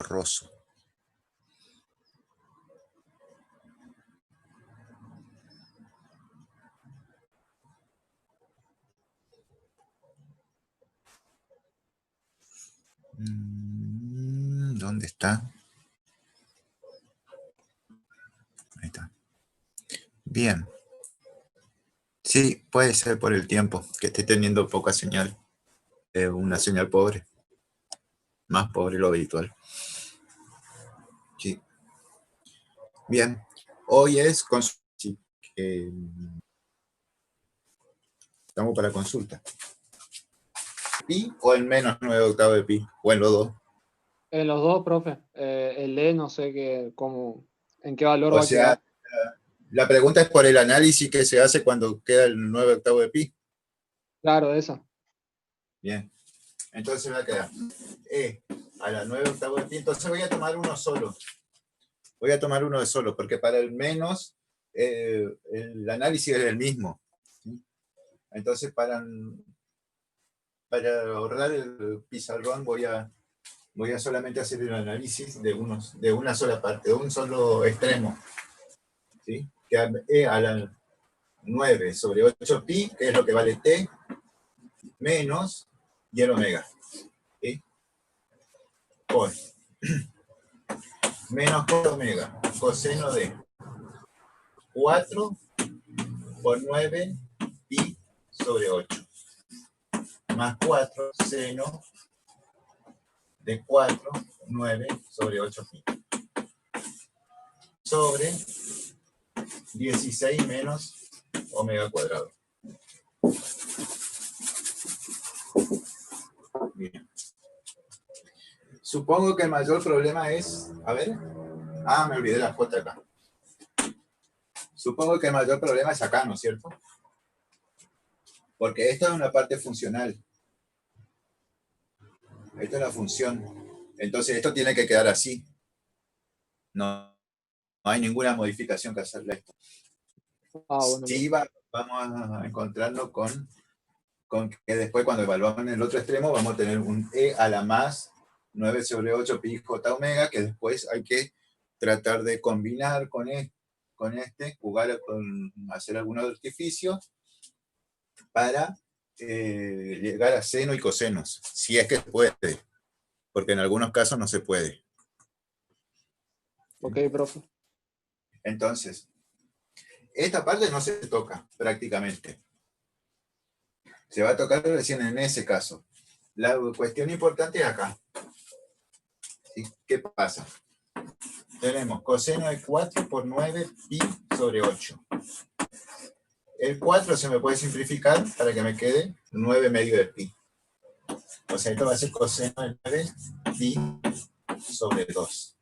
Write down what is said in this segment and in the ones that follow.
borroso. ¿Dónde está? Ahí está. Bien. Sí, puede ser por el tiempo, que esté teniendo poca señal. Una señal pobre. Más pobre de lo habitual. Sí. Bien. Hoy es consulta. Estamos para consulta. ¿Pi o en menos 9/8 de pi? O en los dos. En los dos, profe. El E no sé en qué valor O va a sea, quedar. la pregunta es por el análisis que se hace cuando queda el 9/8 de pi. Claro, esa. Bien. Entonces va a quedar E a la 9/8 de pi. Entonces voy a tomar uno solo. Voy a tomar uno de solo, porque para el menos el análisis es el mismo. ¿Sí? Entonces para ahorrar el pizarrón voy a solamente hacer el análisis de una sola parte, de un solo extremo. ¿Sí? Que E a la 9/8 pi, que es lo que vale t, menos y el omega. ¿Sí? Por menos por omega, coseno de 4 por 9 pi sobre 8. Más 4 seno de 4, 9 sobre 8 pi. Sobre 16 menos omega cuadrado. Bien. Supongo que el mayor problema es, a ver, me olvidé la J acá. Supongo que el mayor problema es acá, ¿no es cierto? Porque esta es una parte funcional. Esta es la función. Entonces esto tiene que quedar así. No hay ninguna modificación que hacerle a esto. Bueno. Sí, vamos a encontrarnos con que después cuando evaluamos en el otro extremo vamos a tener un E a la más 9/8 pi j omega, que después hay que tratar de combinar con jugar con hacer algunos artificios para llegar a seno y cosenos, si es que se puede, porque en algunos casos no se puede. Ok, profe. Entonces, esta parte no se toca prácticamente. Se va a tocar recién en ese caso. La cuestión importante es acá. ¿Sí? ¿Qué pasa? Tenemos coseno de 4 por 9 pi sobre 8. El 4 se me puede simplificar para que me quede 9 medio de pi. O sea, esto va a ser coseno de 9 pi sobre 2.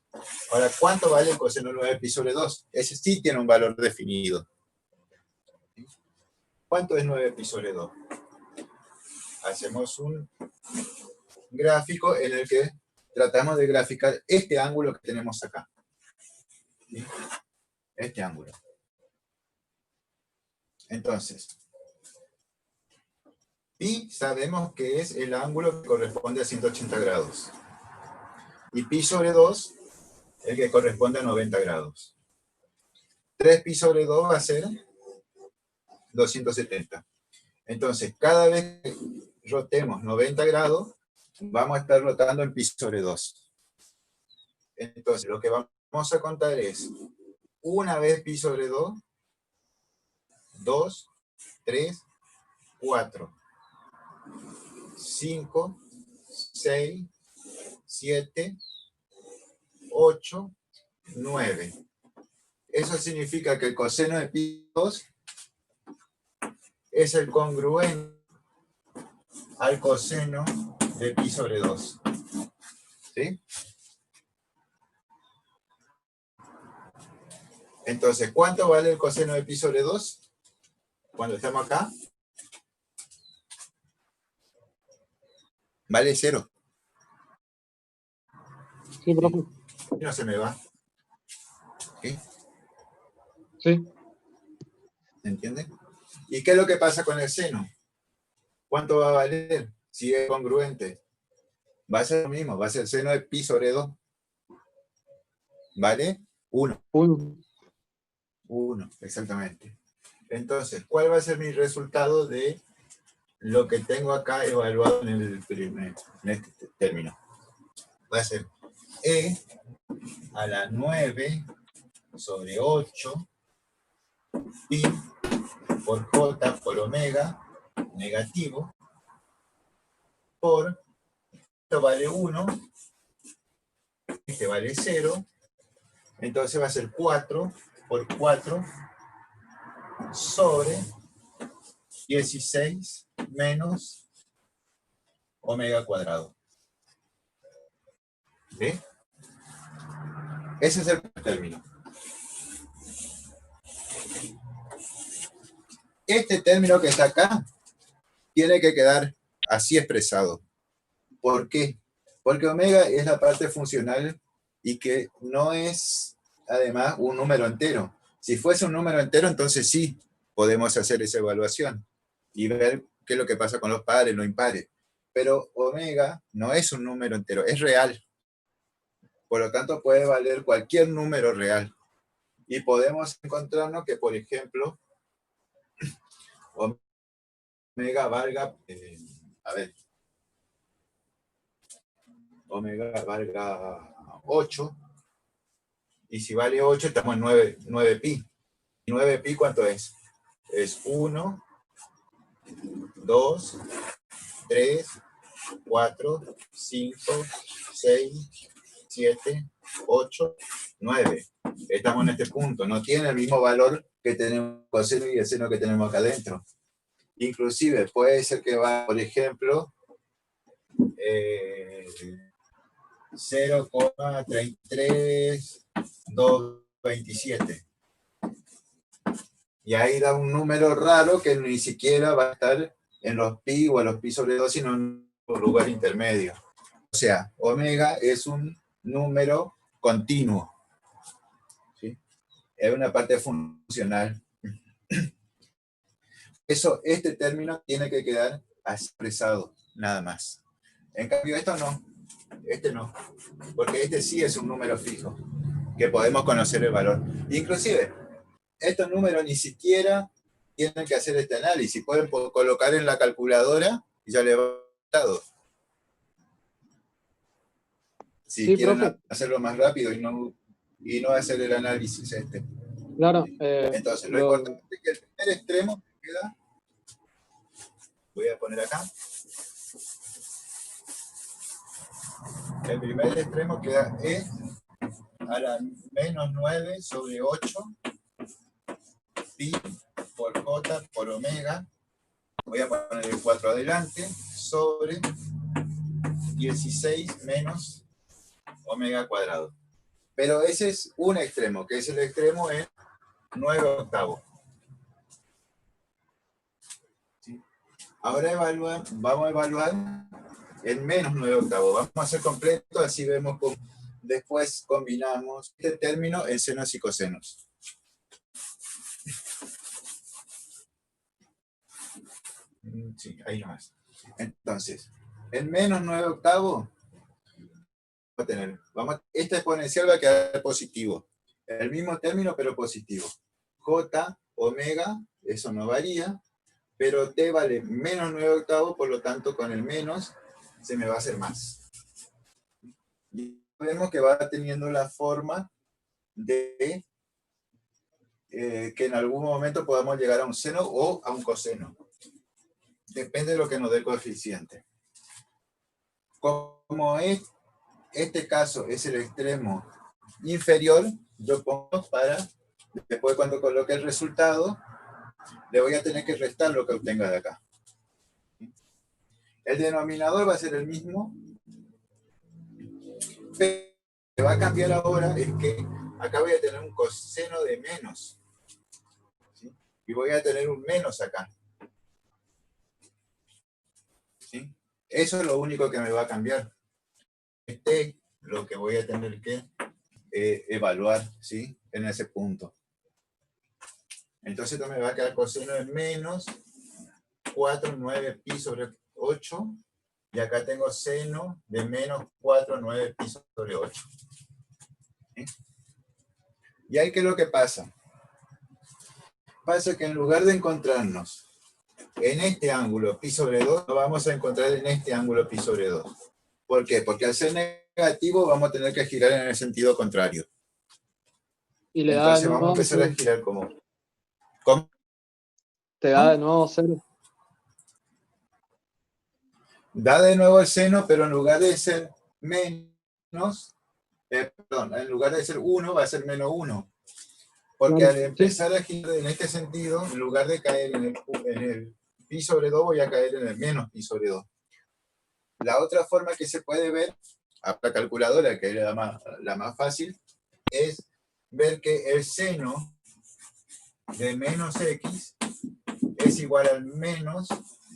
Ahora, ¿cuánto vale el coseno de 9 pi sobre 2? Ese sí tiene un valor definido. ¿Cuánto es 9 pi sobre 2? Hacemos un gráfico en el que tratamos de graficar este ángulo que tenemos acá. ¿Sí? Este ángulo. Entonces, pi sabemos que es el ángulo que corresponde a 180 grados. Y pi sobre 2, el que corresponde a 90 grados. 3 pi sobre 2 va a ser 270. Entonces, cada vez que rotemos 90 grados, vamos a estar rotando en pi sobre 2. Entonces, lo que vamos a contar es, una vez pi sobre 2, 2, 3, 4, 5, 6, 7, 8, 9. Eso significa que el coseno de pi 2 es el congruente al coseno de pi sobre 2. ¿Sí? Entonces, ¿cuánto vale el coseno de pi sobre 2? Cuando estamos acá. Vale 0. Sí, profe. No se me va. ¿Sí? Sí. ¿Entienden? ¿Y qué es lo que pasa con el seno? ¿Cuánto va a valer si es congruente? Va a ser lo mismo, va a ser seno de pi sobre 2. vale 1. 1. 1, exactamente. Entonces, ¿cuál va a ser mi resultado de lo que tengo acá evaluado en este término? Va a ser E a la 9 sobre 8 pi por J por omega negativo por, esto vale 1, este vale 0, entonces va a ser 4 por 4 sobre 16 menos omega cuadrado. ¿Ve? Ese es el término. Este término que está acá tiene que quedar así expresado. ¿Por qué? Porque omega es la parte funcional y que no es, además, un número entero. Si fuese un número entero, entonces sí podemos hacer esa evaluación y ver qué es lo que pasa con los pares, los impares. Pero omega no es un número entero, es real. Por lo tanto, puede valer cualquier número real. Y podemos encontrarnos que, por ejemplo, omega valga, omega valga 8, y si vale 8, estamos en 9 pi. ¿Y 9 pi cuánto es? Es 1, 2, 3, 4, 5, 6, 7, 8, 9. Estamos en este punto. No tiene el mismo valor que tenemos el coseno y el seno que tenemos acá adentro. Inclusive puede ser que va, por ejemplo, 0,33227. Y ahí da un número raro que ni siquiera va a estar en los pi o en los pi sobre 2, sino en un lugar intermedio. O sea, omega es un número continuo. ¿Sí? Es una parte funcional. Este término tiene que quedar expresado, nada más. En cambio, esto no. Este no. Porque este sí es un número fijo, que podemos conocer el valor. Inclusive, estos números ni siquiera tienen que hacer este análisis. Pueden colocar en la calculadora y ya le va dado. Si Sí, quieren profe. hacerlo más rápido y no hacer el análisis este. Claro. Entonces, lo importante es que el primer extremo queda, voy a poner acá, el primer extremo queda E a la menos 9 sobre 8 pi por J por omega, voy a poner el 4 adelante, sobre 16 menos omega cuadrado. Pero ese es un extremo, que es el extremo en 9 octavos. ¿Sí? Ahora vamos a evaluar en menos 9 octavos. Vamos a hacer completo, así vemos cómo después combinamos este término en senos y cosenos. Sí, ahí nomás. Entonces, en menos 9 octavos, va a tener, esta exponencial va a quedar positivo. El mismo término, pero positivo. J, omega, eso no varía, pero t vale menos 9 octavos, por lo tanto, con el menos se me va a hacer más. Y vemos que va teniendo la forma de que en algún momento podamos llegar a un seno o a un coseno. Depende de lo que nos dé el coeficiente. Como este caso es el extremo inferior, yo pongo para, después cuando coloque el resultado, le voy a tener que restar lo que obtenga de acá. El denominador va a ser el mismo, pero lo que va a cambiar ahora es que acá voy a tener un coseno de menos, ¿sí? Y voy a tener un menos acá, ¿sí? Eso es lo único que me va a cambiar. Lo que voy a tener que evaluar, ¿sí? En ese punto. Entonces esto me va a quedar coseno de menos 4, 9 pi sobre 8, y acá tengo seno de menos 4, 9 pi sobre 8. ¿Sí? ¿Y ahí qué es lo que pasa? Pasa que en lugar de encontrarnos en este ángulo pi sobre 2, lo vamos a encontrar en este ángulo pi sobre 2. ¿Por qué? Porque al ser negativo vamos a tener que girar en el sentido contrario. Y le da de Entonces vamos a nuevo, empezar a girar como... ¿Cómo? te da de nuevo 0. Da de nuevo el seno, pero en lugar de ser menos, en lugar de ser 1, va a ser menos 1. Porque Claro. al Sí, empezar a girar en este sentido, en lugar de caer en el pi sobre 2, voy a caer en el menos pi sobre 2. La otra forma que se puede ver, a la calculadora, que es la más fácil, es ver que el seno de menos x es igual al menos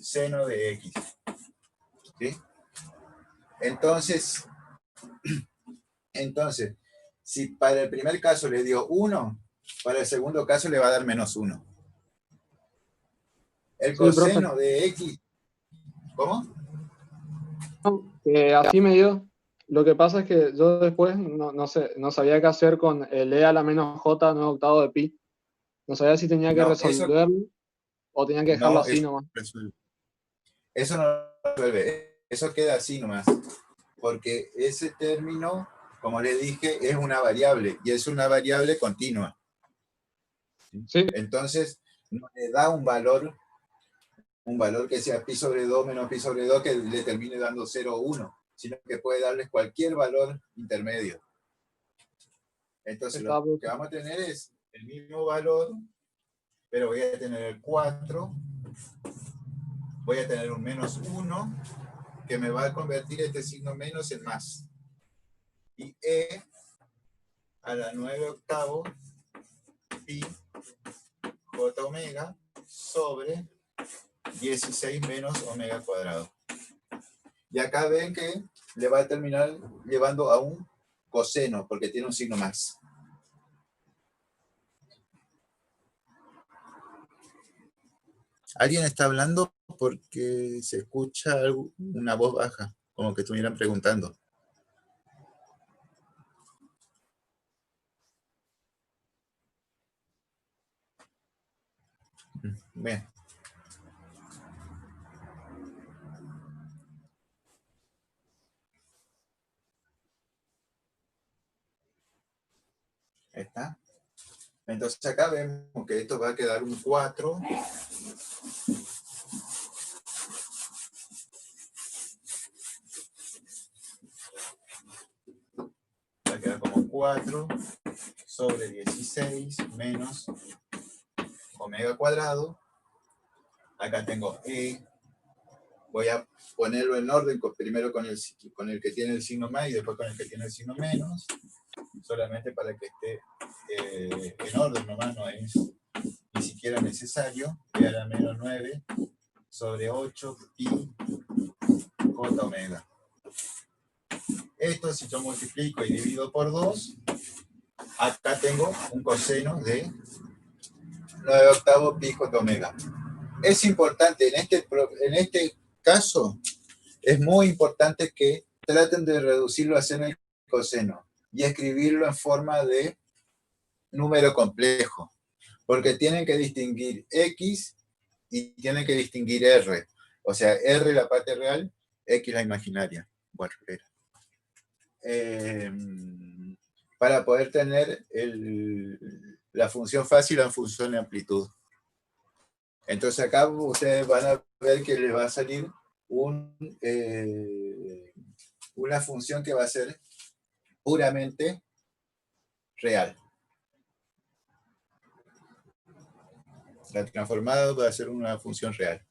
seno de x. ¿Sí? Entonces, si para el primer caso le dio 1, para el segundo caso le va a dar menos 1. El sí, profe. coseno de x, ¿cómo? Así me dio. Lo que pasa es que yo después no sé, no sabía qué hacer con el e a la menos j 9 octavo de pi. No sabía si tenía que No, eso resolverlo o tenía que dejarlo no, así nomás. eso no resuelve, eso queda así nomás, porque ese término, como le dije, es una variable y es una variable continua. Sí, Entonces, no le da un valor que sea pi sobre 2 menos pi sobre 2 que le termine dando 0 o 1, sino que puede darles cualquier valor intermedio. Entonces, está, lo que profe. vamos a tener es el mismo valor, pero voy a tener el 4, voy a tener un menos 1, que me va a convertir este signo menos en más. Y e a la 9 octavo pi j omega sobre 16 menos omega cuadrado. Y acá ven que le va a terminar llevando a un coseno, porque tiene un signo más. ¿Alguien está hablando? Porque se escucha una voz baja, como que estuvieran preguntando. Bien. ¿Está? Entonces acá vemos que esto va a quedar un 4. Va a quedar como 4 sobre 16 menos omega cuadrado. Acá tengo e. Voy a ponerlo en orden, primero con el que tiene el signo más y después con el que tiene el signo menos. Solamente para que esté en orden nomás, no es ni siquiera necesario. E a la menos 9 sobre 8 pi j omega. Esto, si yo multiplico y divido por 2, acá tengo un coseno de 9 octavos pi j omega. Es importante, en este caso, es muy importante que traten de reducirlo a seno y coseno y escribirlo en forma de número complejo, porque tienen que distinguir x y tienen que distinguir r. O sea, r la parte real, x la imaginaria. Bueno, para poder tener la función fácil o la función de amplitud. Entonces acá ustedes van a ver que les va a salir una función que va a ser puramente real. La transformada va a ser una función real.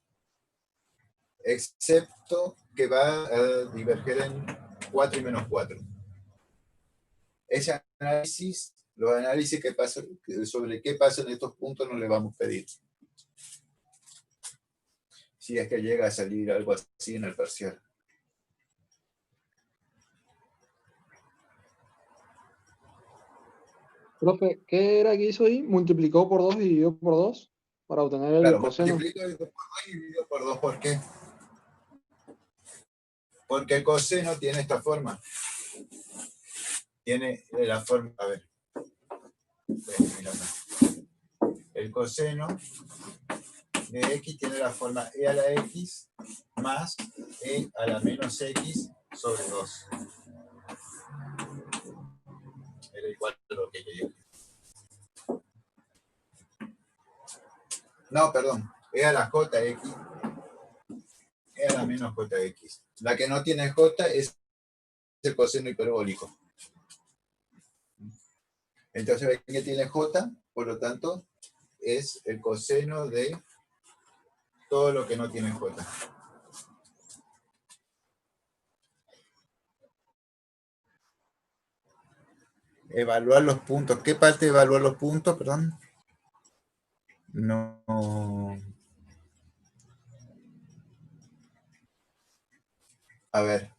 Excepto que va a diverger en 4 y menos 4. Ese análisis, los análisis que pasan, sobre qué pasa en estos puntos no le vamos a pedir. Si es que llega a salir algo así en el parcial. Profe, ¿qué era que hizo ahí? Multiplicó por 2 y dividió por 2 para obtener el Claro, coseno. multiplico por 2 y divido por 2. ¿Por qué? Porque el coseno tiene esta forma. Tiene la forma, a ver. voy a escribir acá. El coseno de x tiene la forma e a la x más e a la menos x sobre 2. Era igual a lo que quería. No, perdón. E a la jx. E a la menos jx. La que no tiene j es el coseno hiperbólico. Entonces ven que tiene j, por lo tanto, es el coseno de todo lo que no tiene j. Evaluar los puntos. ¿Qué parte de evaluar los puntos? Perdón. No. A ver.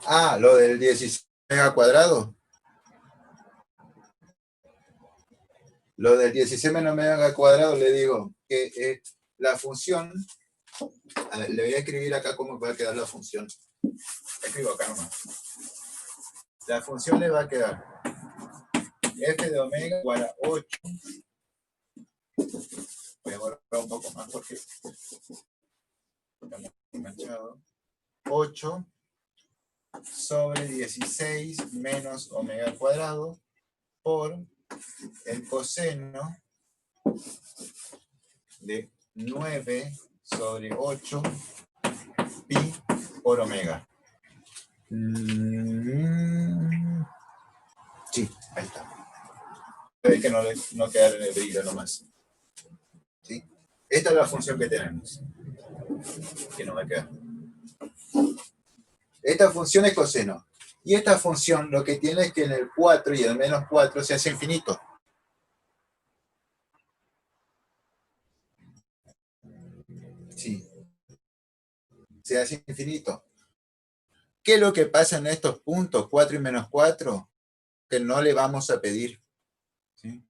Ah, lo del 16 omega cuadrado. Lo del 16 menos omega cuadrado, le digo que la función, a ver, le voy a escribir acá cómo va a quedar la función. Escribo acá nomás. La función le va a quedar f de omega igual a 8. Voy a borrar un poco más porque está muy manchado. 8 sobre 16 menos omega al cuadrado por el coseno de 9 sobre 8 pi por omega. Sí, ahí está. Ve que no quedar en el brillo nomás. ¿Sí? Esta es la función que tenemos. Que no va a quedar. Esta función es coseno. Y esta función lo que tiene es que en el 4 y el menos 4 se hace infinito. Sí. Se hace infinito. ¿Qué es lo que pasa en estos puntos, 4 y menos 4? Que no le vamos a pedir. ¿Sí?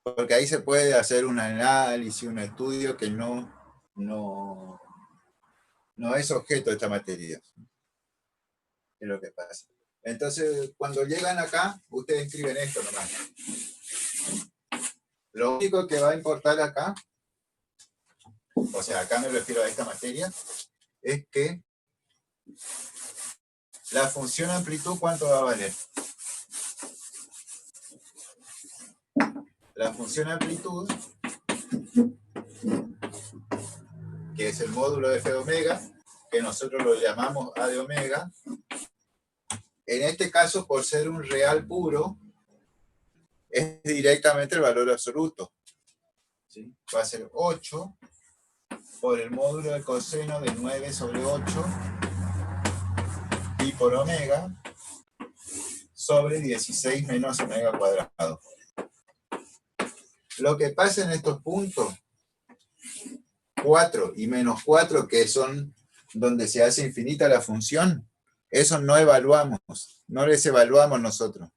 Porque ahí se puede hacer un análisis, un estudio que no es objeto de esta materia. Es lo que pasa. Entonces, cuando llegan acá, ustedes escriben esto nomás. Lo único que va a importar acá, o sea, acá me refiero a esta materia, es que la función amplitud, ¿cuánto va a valer? La función amplitud, que es el módulo de f de omega, que nosotros lo llamamos a de omega, en este caso, por ser un real puro, es directamente el valor absoluto. ¿Sí? Va a ser 8 por el módulo del coseno de 9 sobre 8 pi por omega sobre 16 menos omega cuadrado. Lo que pasa en estos puntos, 4 y menos 4, que son donde se hace infinita la función, eso no evaluamos, no les evaluamos nosotros.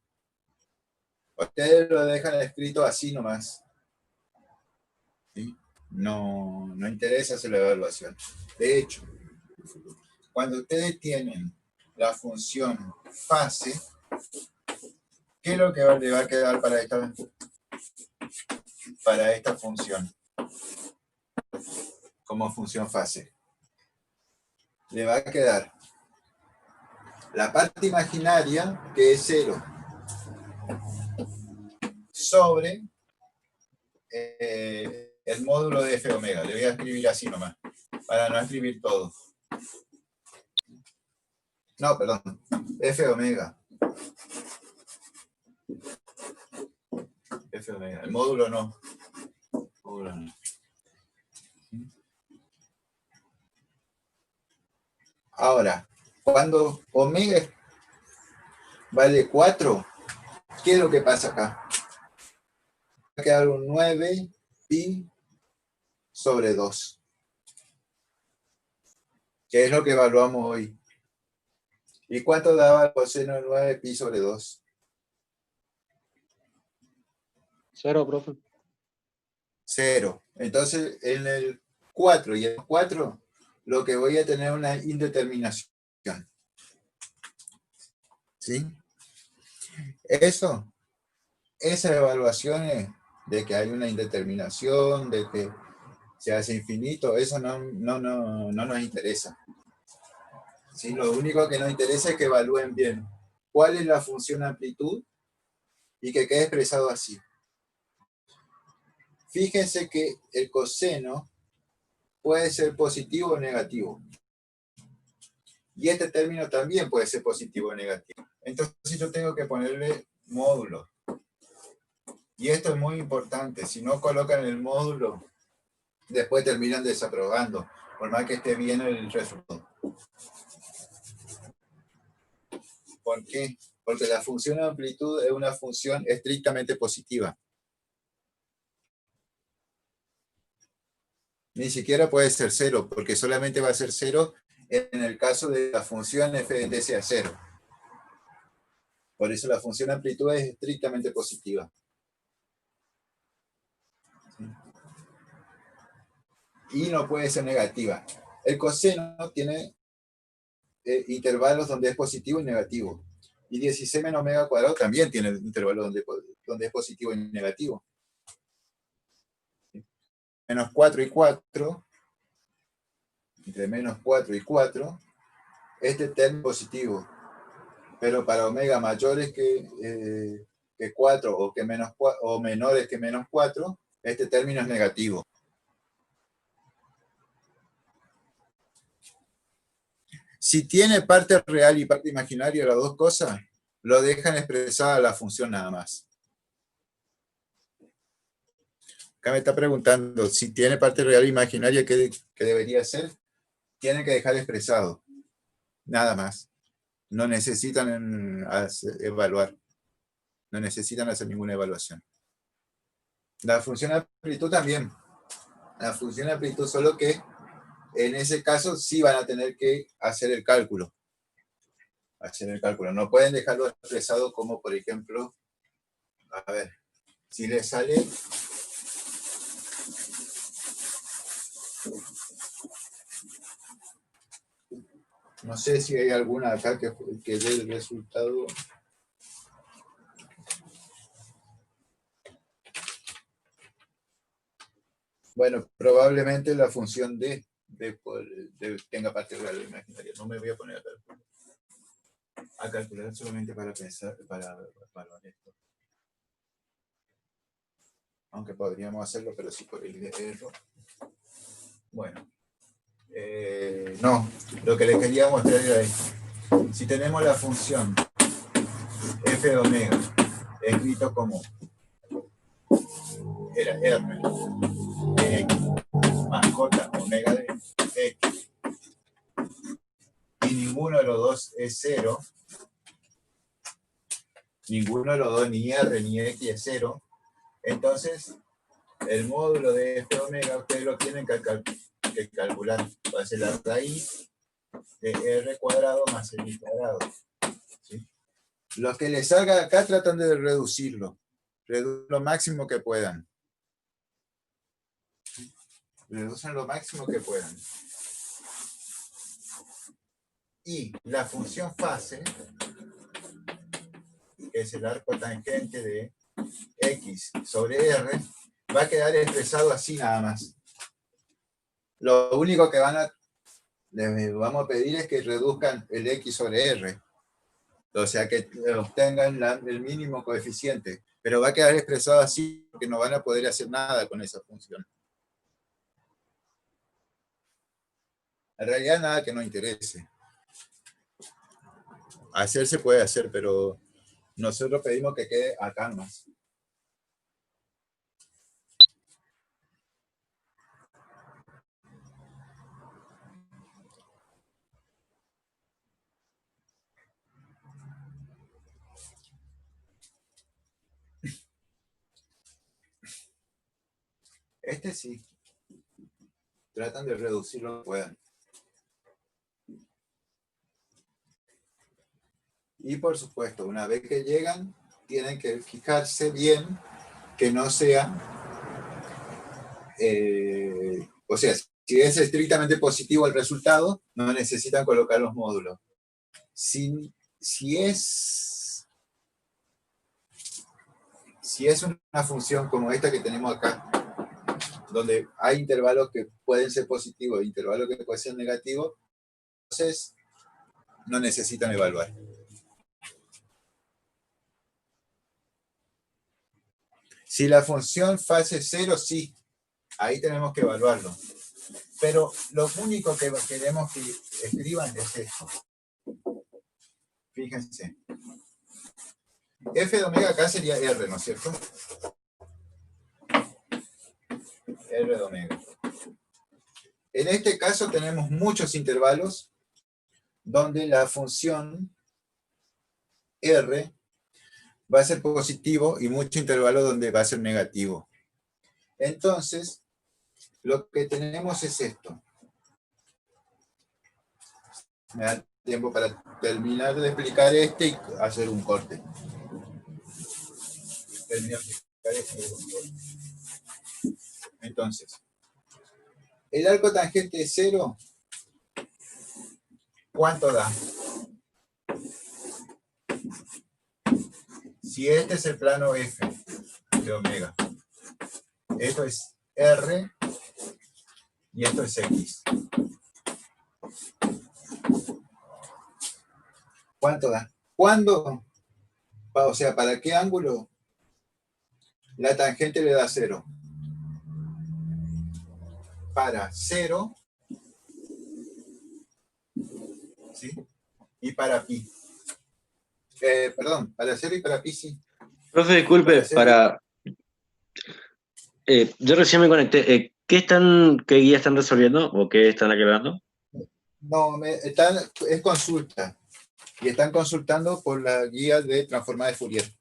Ustedes lo dejan escrito así nomás. ¿Sí? No interesa hacer la evaluación. De hecho, cuando ustedes tienen la función fase, ¿qué es lo que le va a quedar para esta función? Como función fase. Le va a quedar la parte imaginaria, que es 0, sobre el módulo de f omega. Le voy a escribir así nomás, para no escribir todo. No, perdón, f omega. F omega. El módulo no. Módulo no. Ahora, cuando omega vale 4, ¿qué es lo que pasa acá? Va a quedar un 9 pi sobre 2. ¿Qué es lo que evaluamos hoy? ¿Y cuánto daba el coseno de 9 pi sobre 2? 0, profe. 0. Entonces, en el 4 y el 4, lo que voy a tener una indeterminación. ¿Sí? Esas evaluaciones de que hay una indeterminación, de que se hace infinito, eso no nos interesa. ¿Sí? Lo único que nos interesa es que evalúen bien cuál es la función amplitud y que quede expresado así. Fíjense que el coseno puede ser positivo o negativo. Y este término también puede ser positivo o negativo. Entonces yo tengo que ponerle módulo. Y esto es muy importante. Si no colocan el módulo, después terminan desaprobando, por más que esté bien el resultado. ¿Por qué? Porque la función de amplitud es una función estrictamente positiva. Ni siquiera puede ser cero, porque solamente va a ser cero en el caso de la función f de t sea cero. Por eso la función de amplitud es estrictamente positiva. Y no puede ser negativa. El coseno tiene intervalos donde es positivo y negativo. Y 16 menos omega cuadrado también tiene intervalos donde es positivo y negativo. Menos 4 y 4, entre menos 4 y 4, este término positivo. Pero para omega mayores que 4 o, o menores que menos 4, este término es negativo. Si tiene parte real y parte imaginaria, las dos cosas, lo dejan expresada la función nada más. Acá me está preguntando si tiene parte real e imaginaria, ¿qué debería ser? Tienen que dejar expresado, nada más. No necesitan evaluar, no necesitan hacer ninguna evaluación. La función de amplitud también. La función de amplitud, solo que en ese caso sí van a tener que hacer el cálculo. No pueden dejarlo expresado como, por ejemplo, a ver, si les sale... No sé si hay alguna acá que dé el resultado. Bueno, probablemente la función D tenga parte real o imaginaria. No me voy a poner a calcular solamente para pensar, para esto. Aunque podríamos hacerlo, pero sí por el error. Bueno. No, lo que les quería mostrar era esto. Si tenemos la función f de omega, escrito como era r de x más j omega de x, y ninguno de los dos es cero, ninguno de los dos, ni r ni x es cero, entonces el módulo de f de omega ustedes lo tienen que calcular. Va a ser la raíz de r cuadrado más el cuadrado. ¿Sí? Los que les salga acá tratan de reducirlo lo máximo que puedan. Reducen lo máximo que puedan. Y la función fase, que es el arco tangente de x sobre r, va a quedar expresado así nada más. Lo único que les vamos a pedir es que reduzcan el x sobre r. O sea, que obtengan el mínimo coeficiente. Pero va a quedar expresado así porque no van a poder hacer nada con esa función. En realidad nada que no interese. Hacer se puede hacer, pero nosotros pedimos que quede acá más. Este sí. Tratan de reducir lo que puedan. Y por supuesto, una vez que llegan, tienen que fijarse bien que no sea, o sea, si es estrictamente positivo el resultado, no necesitan colocar los módulos. Si es si es una función como esta que tenemos acá, donde hay intervalos que pueden ser positivos e intervalos que pueden ser negativos, entonces no necesitan evaluar. Si la función fase 0, sí, ahí tenemos que evaluarlo. Pero lo único que queremos que escriban es esto. Fíjense. F de omega acá sería R, ¿no es cierto? R de omega. En este caso tenemos muchos intervalos donde la función R va a ser positivo y muchos intervalos donde va a ser negativo. Entonces, lo que tenemos es esto. Me da tiempo para terminar de explicar este y hacer un corte. Terminar de explicar este y hacer un corte. Entonces, el arco tangente de 0, ¿cuánto da? Si este es el plano F de omega, esto es R y esto es X. ¿Cuánto da? ¿Cuándo? O sea, ¿para qué ángulo la tangente le da 0? Para 0, ¿sí? Y para pi. Perdón, para 0 y para pi, sí. Profe, disculpe, Para 0 yo recién me conecté. ¿Qué guía están resolviendo o qué están aclarando? No, es consulta. Y están consultando por la guía de transformada de Fourier.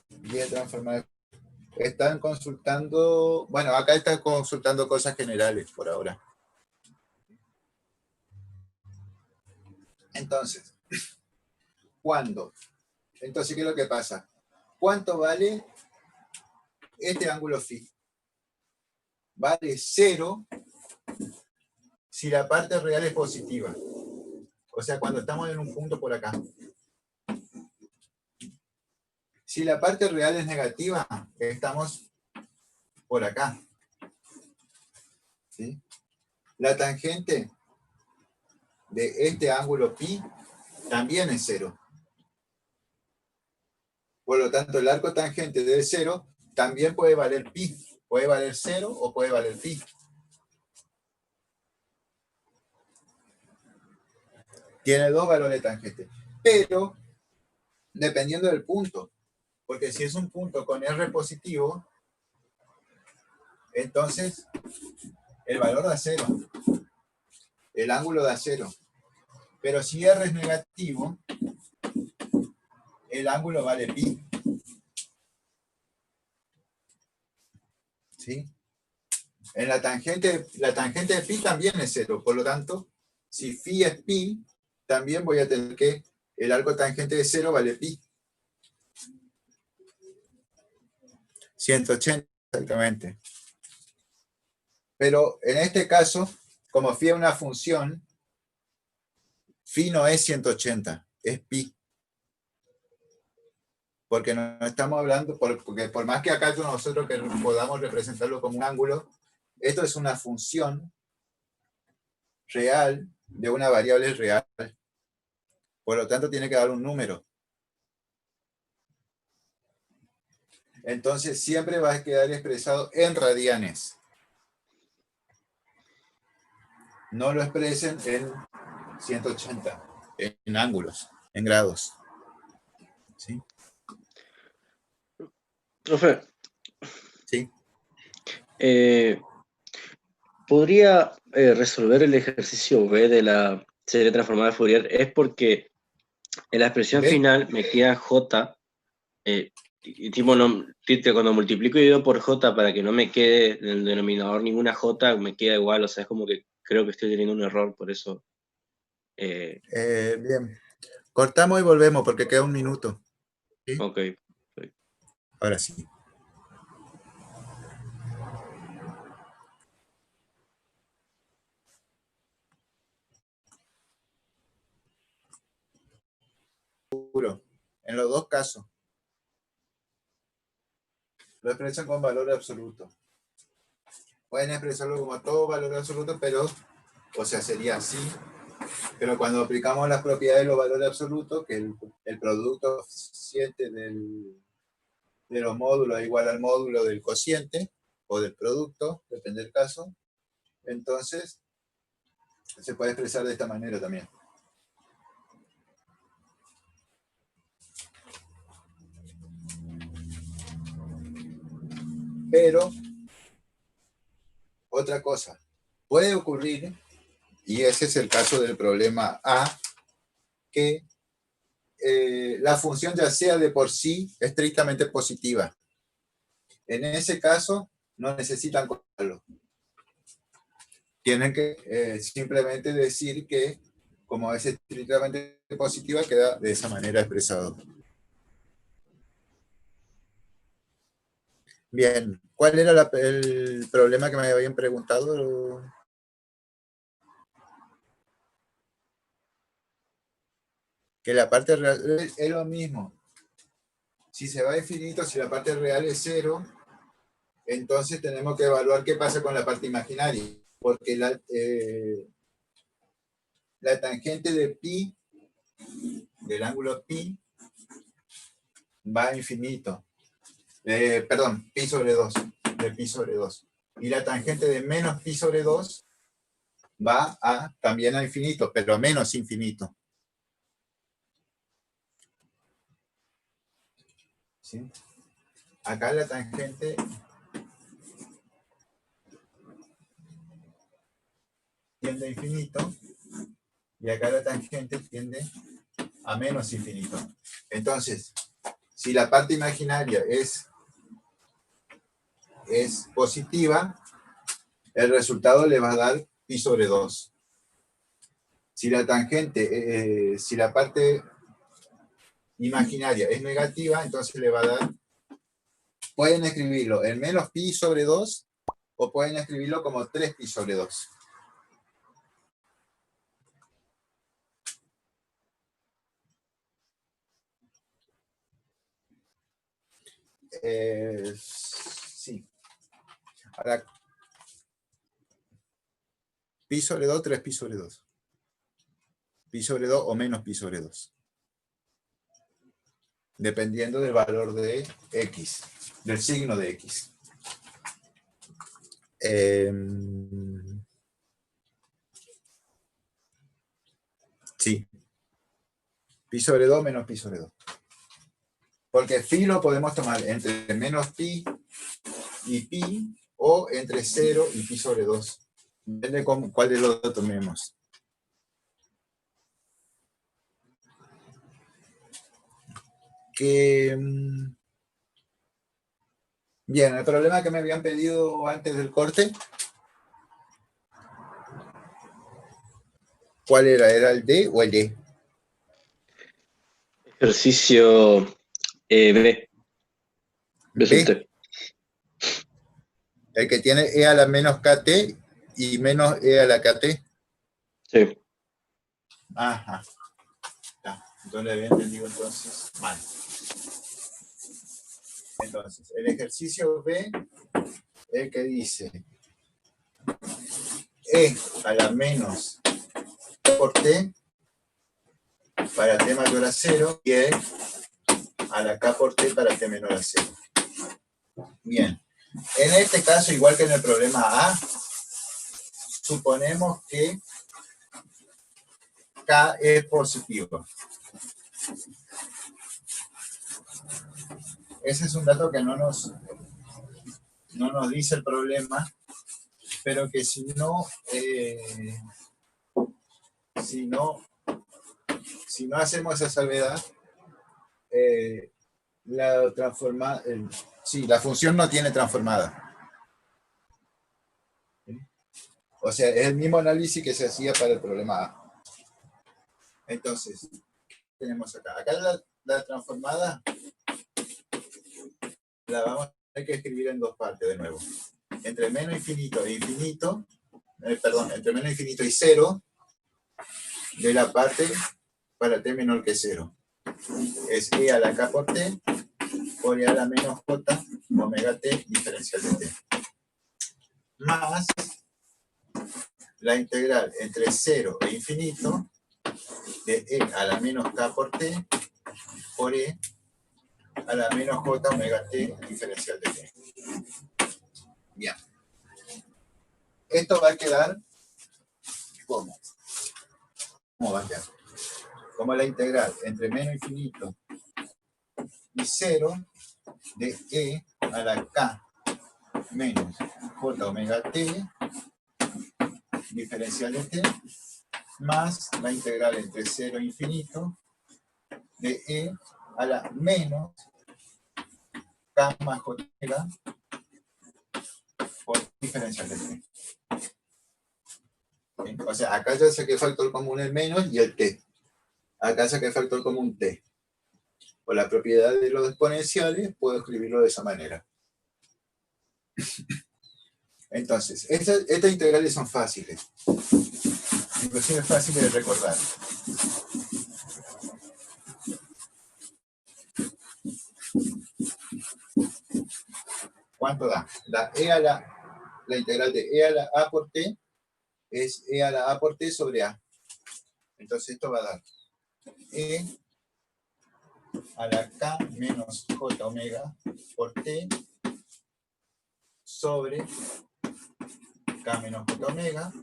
Guía transformada de Fourier. Están consultando, bueno, acá están consultando cosas generales por ahora. Entonces, ¿cuándo? Entonces, ¿qué es lo que pasa? ¿Cuánto vale este ángulo phi? Vale 0 si la parte real es positiva. O sea, cuando estamos en un punto por acá. Si la parte real es negativa, estamos por acá. ¿Sí? La tangente de este ángulo pi también es 0. Por lo tanto, el arco tangente de 0 también puede valer pi. Puede valer 0 o puede valer pi. Tiene dos valores tangentes. Pero, dependiendo del punto, porque si es un punto con R positivo, entonces el valor da 0. El ángulo da 0. Pero si R es negativo, el ángulo vale pi. ¿Sí? En la tangente de pi también es 0. Por lo tanto, si phi es pi, también voy a tener que el arco tangente de 0 vale pi. 180 exactamente. Pero en este caso, como phi es una función, phi no es 180, es pi. Porque no estamos hablando, porque por más que acá nosotros que podamos representarlo como un ángulo, esto es una función real de una variable real. Por lo tanto, tiene que dar un número. Entonces, siempre va a quedar expresado en radianes. No lo expresen en 180, en ángulos, en grados. ¿Sí? Profe, Sí. ¿Podría resolver el ejercicio B de la serie transformada de Fourier? Es porque en la expresión ¿Ve? final me queda J, y tipo, no, cuando multiplico y divido por J para que no me quede en el denominador ninguna J, me queda igual, o sea, es como que creo que estoy teniendo un error, por eso. Bien. Cortamos y volvemos porque queda un minuto. ¿Sí? Ok. Ahora sí. seguro, en los dos casos. Lo expresan con valor absoluto. Pueden expresarlo como todo valor absoluto, pero, o sea, sería así. Pero cuando aplicamos las propiedades de los valores absolutos, que el producto cociente de los módulos es igual al módulo del cociente, o del producto, depende del caso, entonces se puede expresar de esta manera también. Pero, otra cosa, puede ocurrir, y ese es el caso del problema A, que la función ya sea de por sí estrictamente positiva. En ese caso, no necesitan contarlo. Tienen que simplemente decir que, como es estrictamente positiva, queda de esa manera expresado. Bien, ¿cuál era el problema que me habían preguntado? Que la parte real es lo mismo. Si se va a infinito, si la parte real es 0, entonces tenemos que evaluar qué pasa con la parte imaginaria. Porque la tangente de pi, del ángulo pi, va a infinito. Perdón, pi sobre 2, de pi sobre 2. Y la tangente de menos pi sobre 2 va también a infinito, pero a menos infinito. ¿Sí? Acá la tangente tiende a infinito y acá la tangente tiende a menos infinito. Entonces, si la parte imaginaria es positiva, el resultado le va a dar pi sobre 2. Si la tangente, si la parte imaginaria es negativa, entonces le va a dar, pueden escribirlo en menos pi sobre 2 o pueden escribirlo como 3 pi sobre 2. Sí. Ahora, pi sobre 2, 3 pi sobre 2. Pi sobre 2 o menos pi sobre 2. Dependiendo del valor de x, del signo de x. Sí. Pi sobre 2 menos pi sobre 2. Porque phi lo podemos tomar entre menos pi y pi, o entre 0 y pi sobre 2. Depende de cuál de los dos tomemos. Bien, el problema que me habían pedido antes del corte, ¿cuál era? ¿Era el D o el D? Ejercicio B. B. El que tiene E a la menos KT y menos E a la KT. Sí. Ajá. Ya, entonces le había entendido entonces mal. Entonces, el ejercicio B, el que dice E a la menos por T para T mayor a 0 y E a la K por T para T menor a 0. Bien. En este caso, igual que en el problema A, suponemos que K es positivo. Ese es un dato que no nos dice el problema, pero que si no hacemos esa salvedad, la función no tiene transformada. O sea, es el mismo análisis que se hacía para el problema A. Entonces, tenemos acá. Acá la transformada la vamos a tener que escribir en dos partes de nuevo. Entre menos infinito e infinito, entre menos infinito y 0, de la parte para t menor que 0. es E a la K por T, por E a la menos J, omega T, diferencial de T. Más la integral entre 0 e infinito de E a la menos K por T, por E a la menos J omega T diferencial de T. Bien. Esto va a quedar ¿cómo? ¿Cómo va a quedar? Como la integral entre menos infinito y 0 de E a la K menos J omega T diferencial de T más la integral entre 0 e infinito de E a la menos K más J omega por diferencial de T. O sea, acá ya saqué el factor común el menos y el T. Acá saqué el factor común T. Por la propiedad de los exponenciales, puedo escribirlo de esa manera. Entonces, estas integrales son fáciles. Inclusive fáciles de recordar. ¿Cuánto da? Da E a la integral de E a la A por T es E a la A por T sobre A. Entonces esto va a dar E a la K menos J omega por T sobre K menos J omega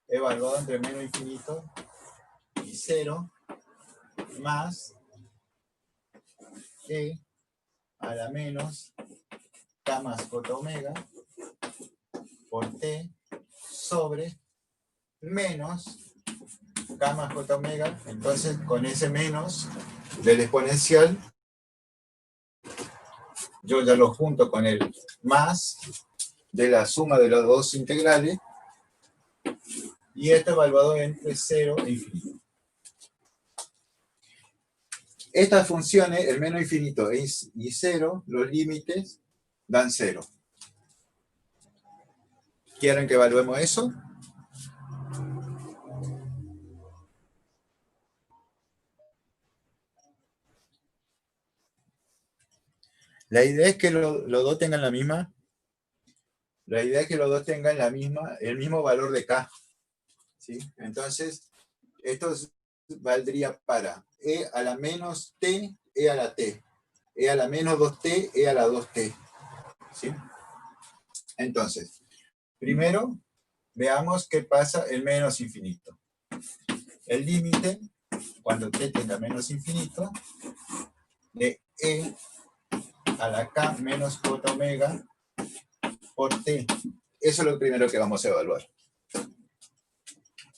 evaluado entre menos infinito y 0 más E a la menos K más J omega por T sobre menos K más J omega. Entonces con ese menos del exponencial yo ya lo junto con el más de la suma de los dos integrales y esto evaluado entre 0 e infinito. Estas funciones, el menos infinito y 0, los límites dan 0. ¿Quieren que evaluemos eso? La idea es que los dos tengan la misma. La idea es que los dos tengan el mismo valor de K. ¿Sí? Entonces, esto valdría para E a la menos T, E a la T. E a la menos 2T, E a la 2T. ¿Sí? Entonces, primero, veamos qué pasa en menos infinito. El límite, cuando T tenga menos infinito, de E a la K menos J omega por T. Eso es lo primero que vamos a evaluar.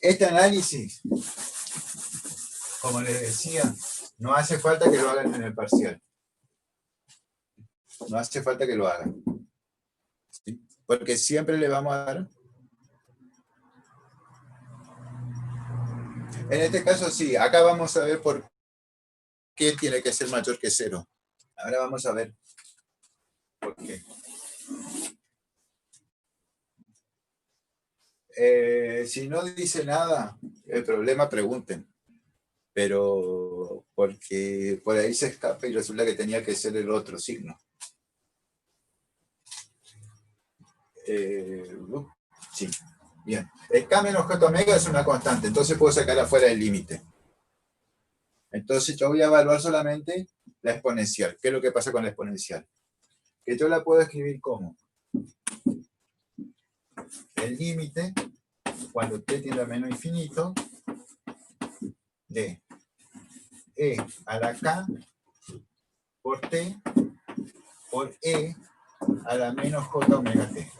Este análisis, como les decía, no hace falta que lo hagan en el parcial. No hace falta que lo hagan. ¿Sí? Porque siempre le vamos a dar. En este caso sí, acá vamos a ver por qué tiene que ser mayor que 0. Ahora vamos a ver por qué. Si no dice nada, el problema pregunten. Pero porque por ahí se escapa y resulta que tenía que ser el otro signo. Sí, bien. El K menos J omega es una constante, entonces puedo sacar afuera el límite. Entonces yo voy a evaluar solamente la exponencial. ¿Qué es lo que pasa con la exponencial? Que yo la puedo escribir como el límite, cuando t tiende a menos infinito, de E a la K por T por E a la menos J omega T.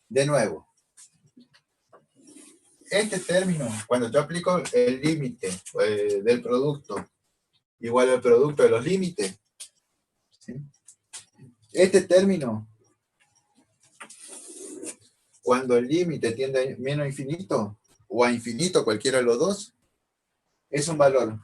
De nuevo, este término, cuando yo aplico el límite del producto igual al producto de los límites, ¿sí? Este término, cuando el límite tiende a menos infinito, o a infinito, cualquiera de los dos, es un valor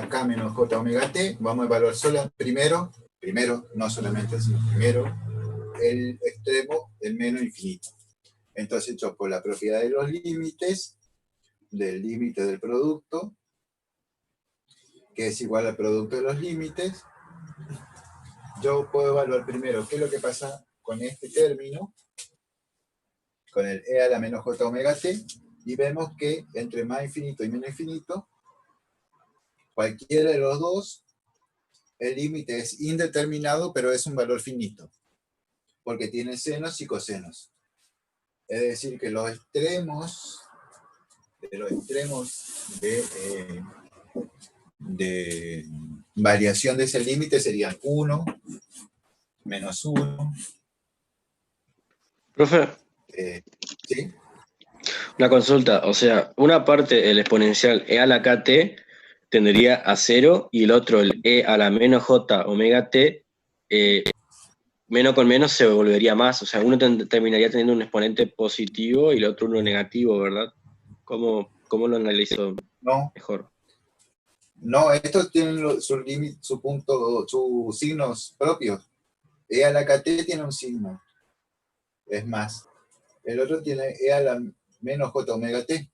K menos J omega T, vamos a evaluar primero, no solamente, sino primero, el extremo del menos infinito. Entonces yo por la propiedad de los límites, del límite del producto, que es igual al producto de los límites, yo puedo evaluar primero qué es lo que pasa con este término, con el e a la menos j omega t, y vemos que entre más infinito y menos infinito, cualquiera de los dos, el límite es indeterminado, pero es un valor finito, porque tiene senos y cosenos. Es decir, que los extremos de variación de ese límite serían 1, menos 1. Profe, ¿Sí? una consulta, o sea, una parte, el exponencial e a la kt, tendería a 0, y el otro, el e a la menos j omega t, menos con menos se volvería más, o sea, uno terminaría teniendo un exponente positivo y el otro uno negativo, ¿verdad? ¿Cómo lo analizo No, mejor? no, estos tienen su límite, su punto, sus signos propios. E a la kt tiene un signo, es más. El otro tiene e a la menos j omega t.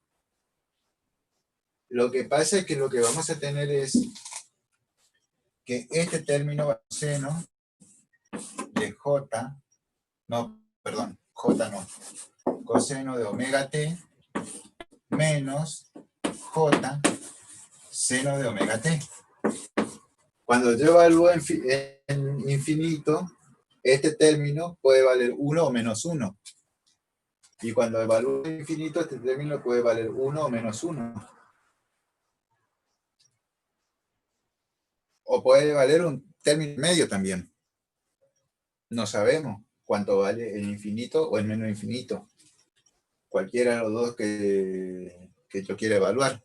Lo que pasa es que lo que vamos a tener es que este término va a ser seno de j, no, perdón, j no, coseno de omega t menos j seno de omega t. Cuando yo evalúo en infinito, este término puede valer 1 o menos 1. Y cuando evalúo en infinito, este término puede valer 1 o menos 1. O puede valer un término medio también. No sabemos cuánto vale el infinito o el menos infinito. Cualquiera de los dos que yo quiera evaluar.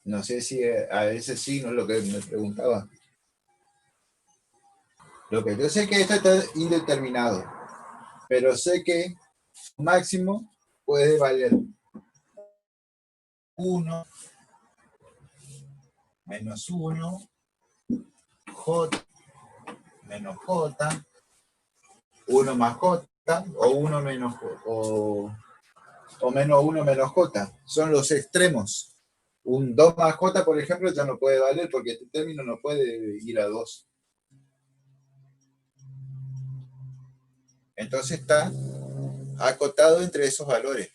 No sé si a ese signo es lo que me preguntaba. Lo que yo sé es que esto está indeterminado, pero sé que máximo puede valer 1, menos 1, j, menos j, 1 más j, o 1 menos o menos 1 menos j. Son los extremos. Un 2 más j, por ejemplo, ya no puede valer porque este término no puede ir a 2. Entonces está acotado entre esos valores.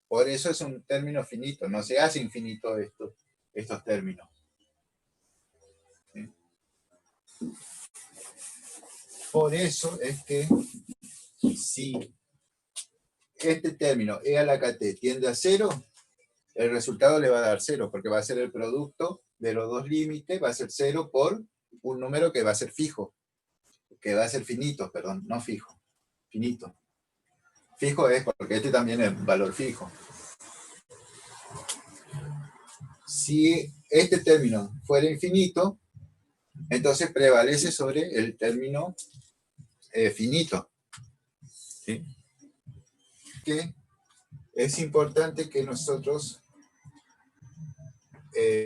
Por eso es un término finito. No se hace infinito estos términos. ¿Sí? Por eso es que si este término e a la kt tiende a 0, el resultado le va a dar 0, porque va a ser el producto de los dos límites, va a ser 0 por un número que va a ser fijo, que va a ser finito, perdón, no fijo, finito. Fijo es porque este también es valor fijo. Si este término fuera infinito, entonces prevalece sobre el término finito. ¿Sí? Que es importante que nosotros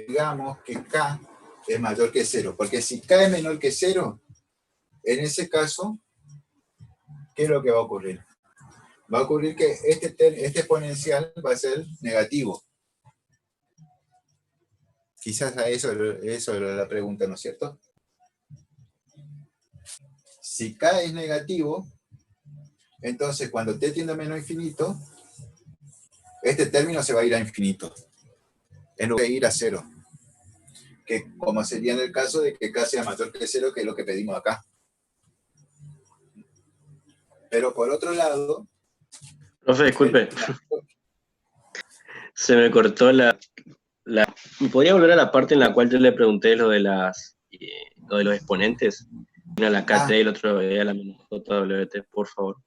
digamos que K es mayor que 0, porque si K es menor que 0, en ese caso, ¿qué es lo que va a ocurrir? Va a ocurrir que este exponencial va a ser negativo. Quizás a eso era la pregunta, ¿no es cierto? Si K es negativo, entonces cuando t tiende a menos infinito, este término se va a ir a infinito, en lugar de ir a 0. Que como sería en el caso de que K sea mayor que 0, que es lo que pedimos acá. Pero por otro lado... Profe, disculpe. Se me cortó la... ¿Podría volver a la parte en la cual yo le pregunté lo de los exponentes? Uno a la KT y el otro a la menos JWT, por favor.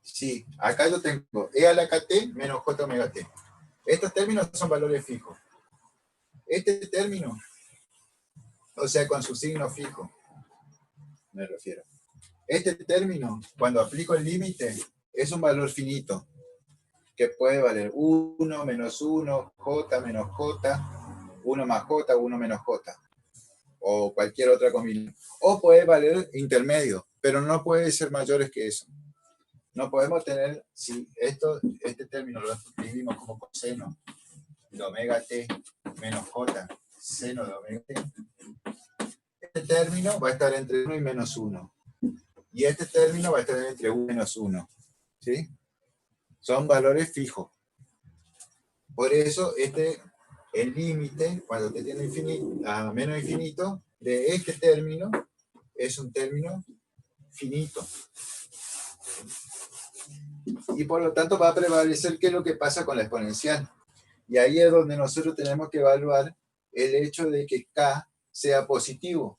Sí, acá yo tengo E a la KT menos J omega T. Estos términos son valores fijos. Este término, o sea, con su signo fijo, me refiero. Este término, cuando aplico el límite, es un valor finito. que puede valer 1 menos 1, j menos j, 1 más j, 1 menos j, o cualquier otra combinación. O puede valer intermedio, pero no puede ser mayores que eso. No podemos tener, si este término lo escribimos como coseno de omega t menos j, seno de omega t, este término va a estar entre 1 y menos 1. Y este término va a estar entre 1 y menos 1. ¿Sí? Son valores fijos. Por eso el límite, cuando te tiene a menos infinito, de este término es un término finito. Y por lo tanto va a prevalecer qué es lo que pasa con la exponencial. Y ahí es donde nosotros tenemos que evaluar el hecho de que k sea positivo.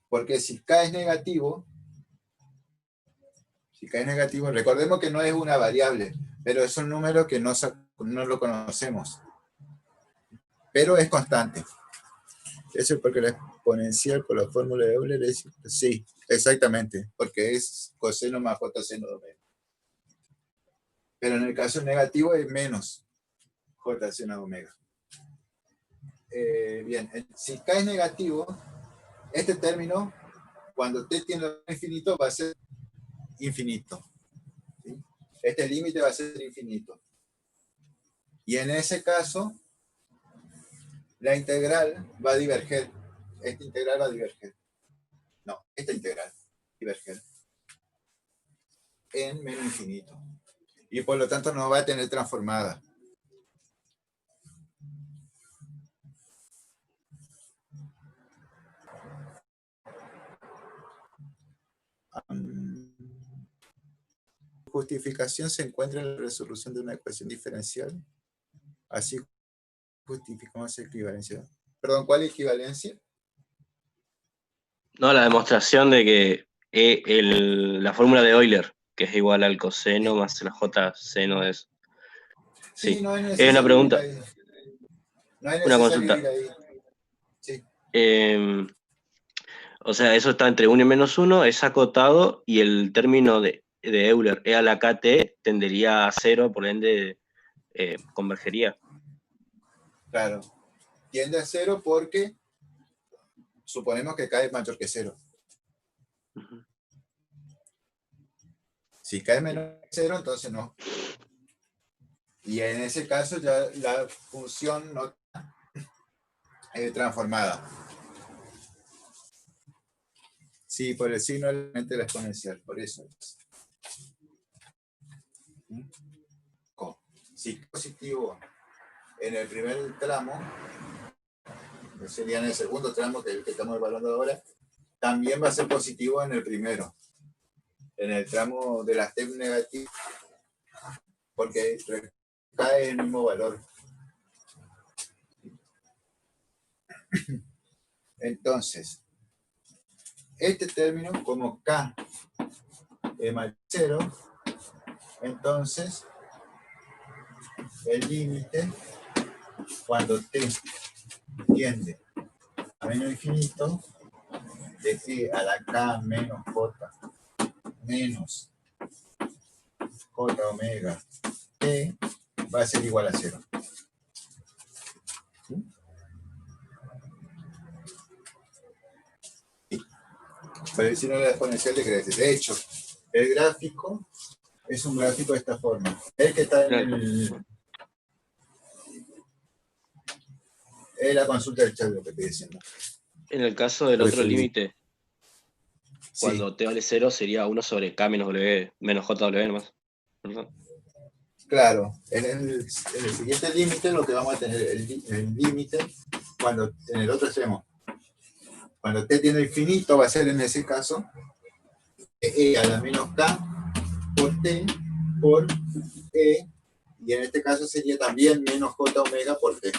Porque si k es negativo, recordemos que no es una variable, pero es un número que no lo conocemos. Pero es constante. Eso es porque la exponencial por la fórmula de Euler es... Sí, exactamente, porque es coseno más j seno de omega. Pero en el caso negativo es menos j seno de omega. Bien, si k es negativo, este término, cuando t tiende a infinito, va a ser infinito. ¿Sí? Este límite va a ser infinito. Y en ese caso, la integral va a diverger. Esta integral va a diverger. No, esta integral diverger en menos infinito. Y por lo tanto no va a tener transformada. Justificación se encuentra en la resolución de una ecuación diferencial. Así justificamos equivalencia. Perdón, ¿cuál equivalencia? No, la demostración de que la fórmula de Euler, que es igual al coseno más la j seno de eso. Sí, No es es una necesario pregunta. ir ahí. No es Una necesario consulta. ir ahí. Sí. O sea, eso está entre 1 y menos 1, es acotado, y el término de Euler, e a la kt, tendería a 0, por ende convergería. Claro. Tiende a 0 porque suponemos que k es mayor que 0. Uh-huh. Si k es menor que 0, entonces no. Y en ese caso ya la función no está transformada. Sí, por el signo de la exponencial, por eso. Si es positivo en el primer tramo, que sería en el segundo tramo, que es el que estamos evaluando ahora, también va a ser positivo en el primero, en el tramo de las t negativas, porque cae el mismo valor. Entonces, este término, como k es más 0, entonces el límite, cuando t tiende a menos infinito, de t a la k menos j menos j omega t va a ser igual a 0. ¿Sí? Pero si no la exponencial decrece. De hecho, el gráfico es un gráfico de esta forma. El que está en es la consulta del chat lo que estoy diciendo. En el caso del otro límite, cuando t vale 0, sería 1 sobre k menos w, menos jw nomás. ¿Perdón? Claro, en el siguiente límite lo que vamos a tener, el límite, cuando en el otro extremo, cuando t tiene infinito, va a ser en ese caso e a la menos k por t por e, y en este caso sería también menos j omega por t.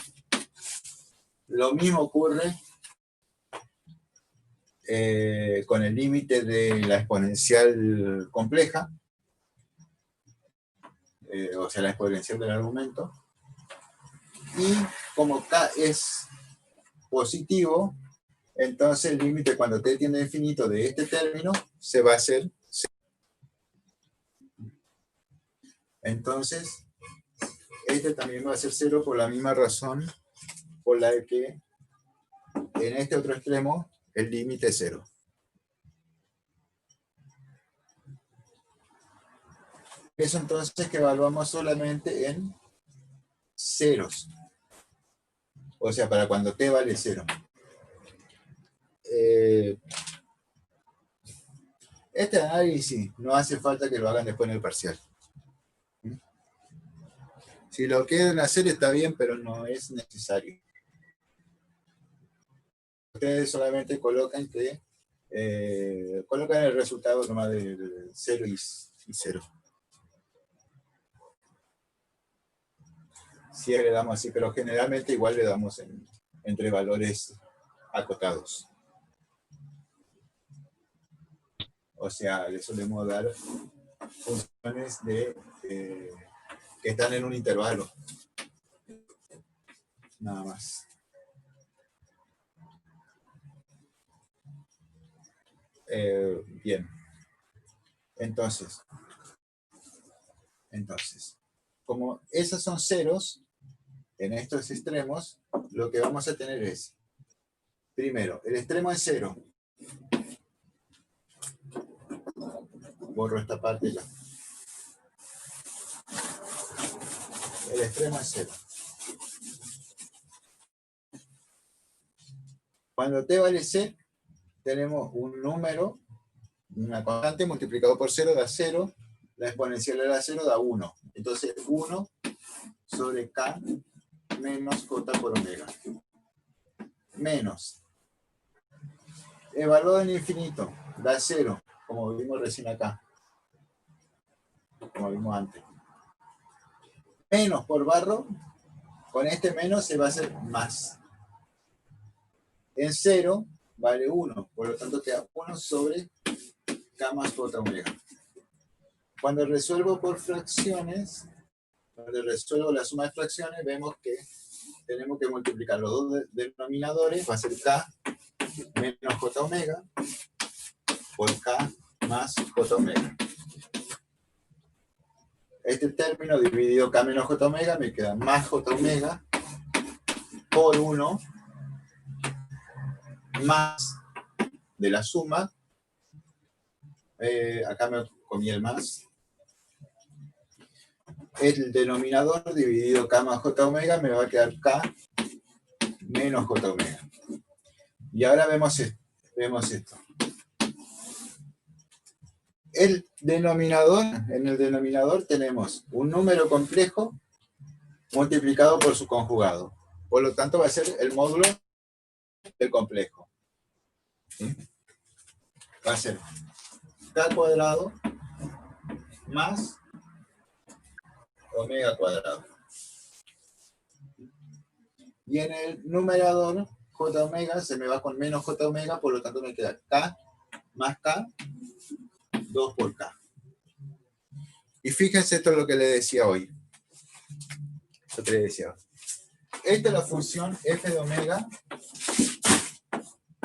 Lo mismo ocurre con el límite de la exponencial compleja, o sea, la exponencial del argumento. Y como k es positivo, entonces el límite cuando t tiende a infinito de este término se va a hacer 0. Entonces, este también va a ser 0 por la misma razón por la que en este otro extremo el límite es 0. Eso entonces que evaluamos solamente en ceros. O sea, para cuando t vale 0. Este análisis no hace falta que lo hagan después en el parcial. Si lo quieren hacer está bien, pero no es necesario. Ustedes solamente colocan que colocan el resultado nomás de 0 y 0. Si le damos así, pero generalmente igual le damos entre valores acotados. O sea, le solemos dar funciones que están en un intervalo. Nada más. Bien. Entonces, como esos son ceros, en estos extremos, lo que vamos a tener es, primero, el extremo es 0. Borro esta parte ya. El extremo es 0. Cuando t vale c, tenemos un número, una constante multiplicado por 0 da 0, la exponencial de la 0 da 1. Entonces 1 sobre k menos j por omega. Menos. Evaluado en infinito, da 0, como vimos recién acá. Como vimos antes. Menos por barro, con este menos se va a hacer más. En 0 vale 1, por lo tanto queda 1 sobre k más j omega. Cuando resuelvo por fracciones, cuando resuelvo la suma de fracciones, vemos que tenemos que multiplicar los dos denominadores, va a ser k menos j omega por k más j omega. Este término dividido k menos j omega me queda más j omega por 1 más de la suma. Acá me comí el más. El denominador dividido k más j omega me va a quedar k menos j omega. Y ahora vemos esto. En el denominador tenemos un número complejo multiplicado por su conjugado. Por lo tanto va a ser el módulo del complejo. ¿Sí? Va a ser k cuadrado más omega cuadrado. Y en el numerador, j omega se me va con menos j omega, por lo tanto me queda k más k, 2 por k. Y fíjense, esto es lo que le decía hoy. Esta es la función f de omega,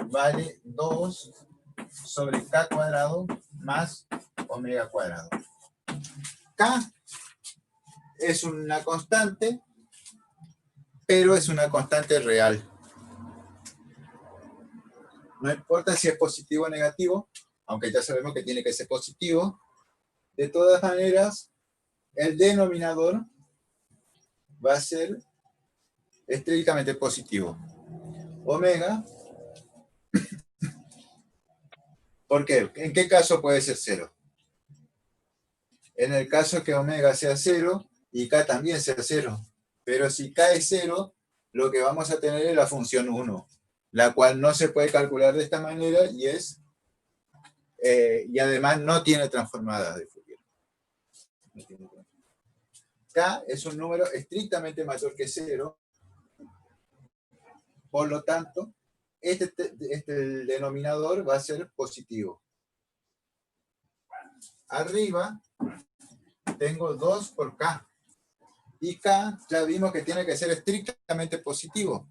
vale 2 sobre k cuadrado más omega cuadrado. K es una constante, pero es una constante real. No importa si es positivo o negativo, aunque ya sabemos que tiene que ser positivo. De todas maneras, el denominador va a ser estrictamente positivo. Omega, ¿por qué? ¿En qué caso puede ser 0? En el caso que omega sea 0 y k también sea 0. Pero si k es 0, lo que vamos a tener es la función 1, la cual no se puede calcular de esta manera y además no tiene transformadas de Fourier. K es un número estrictamente mayor que 0, por lo tanto, el denominador va a ser positivo. Arriba tengo 2 por k. Y k ya vimos que tiene que ser estrictamente positivo.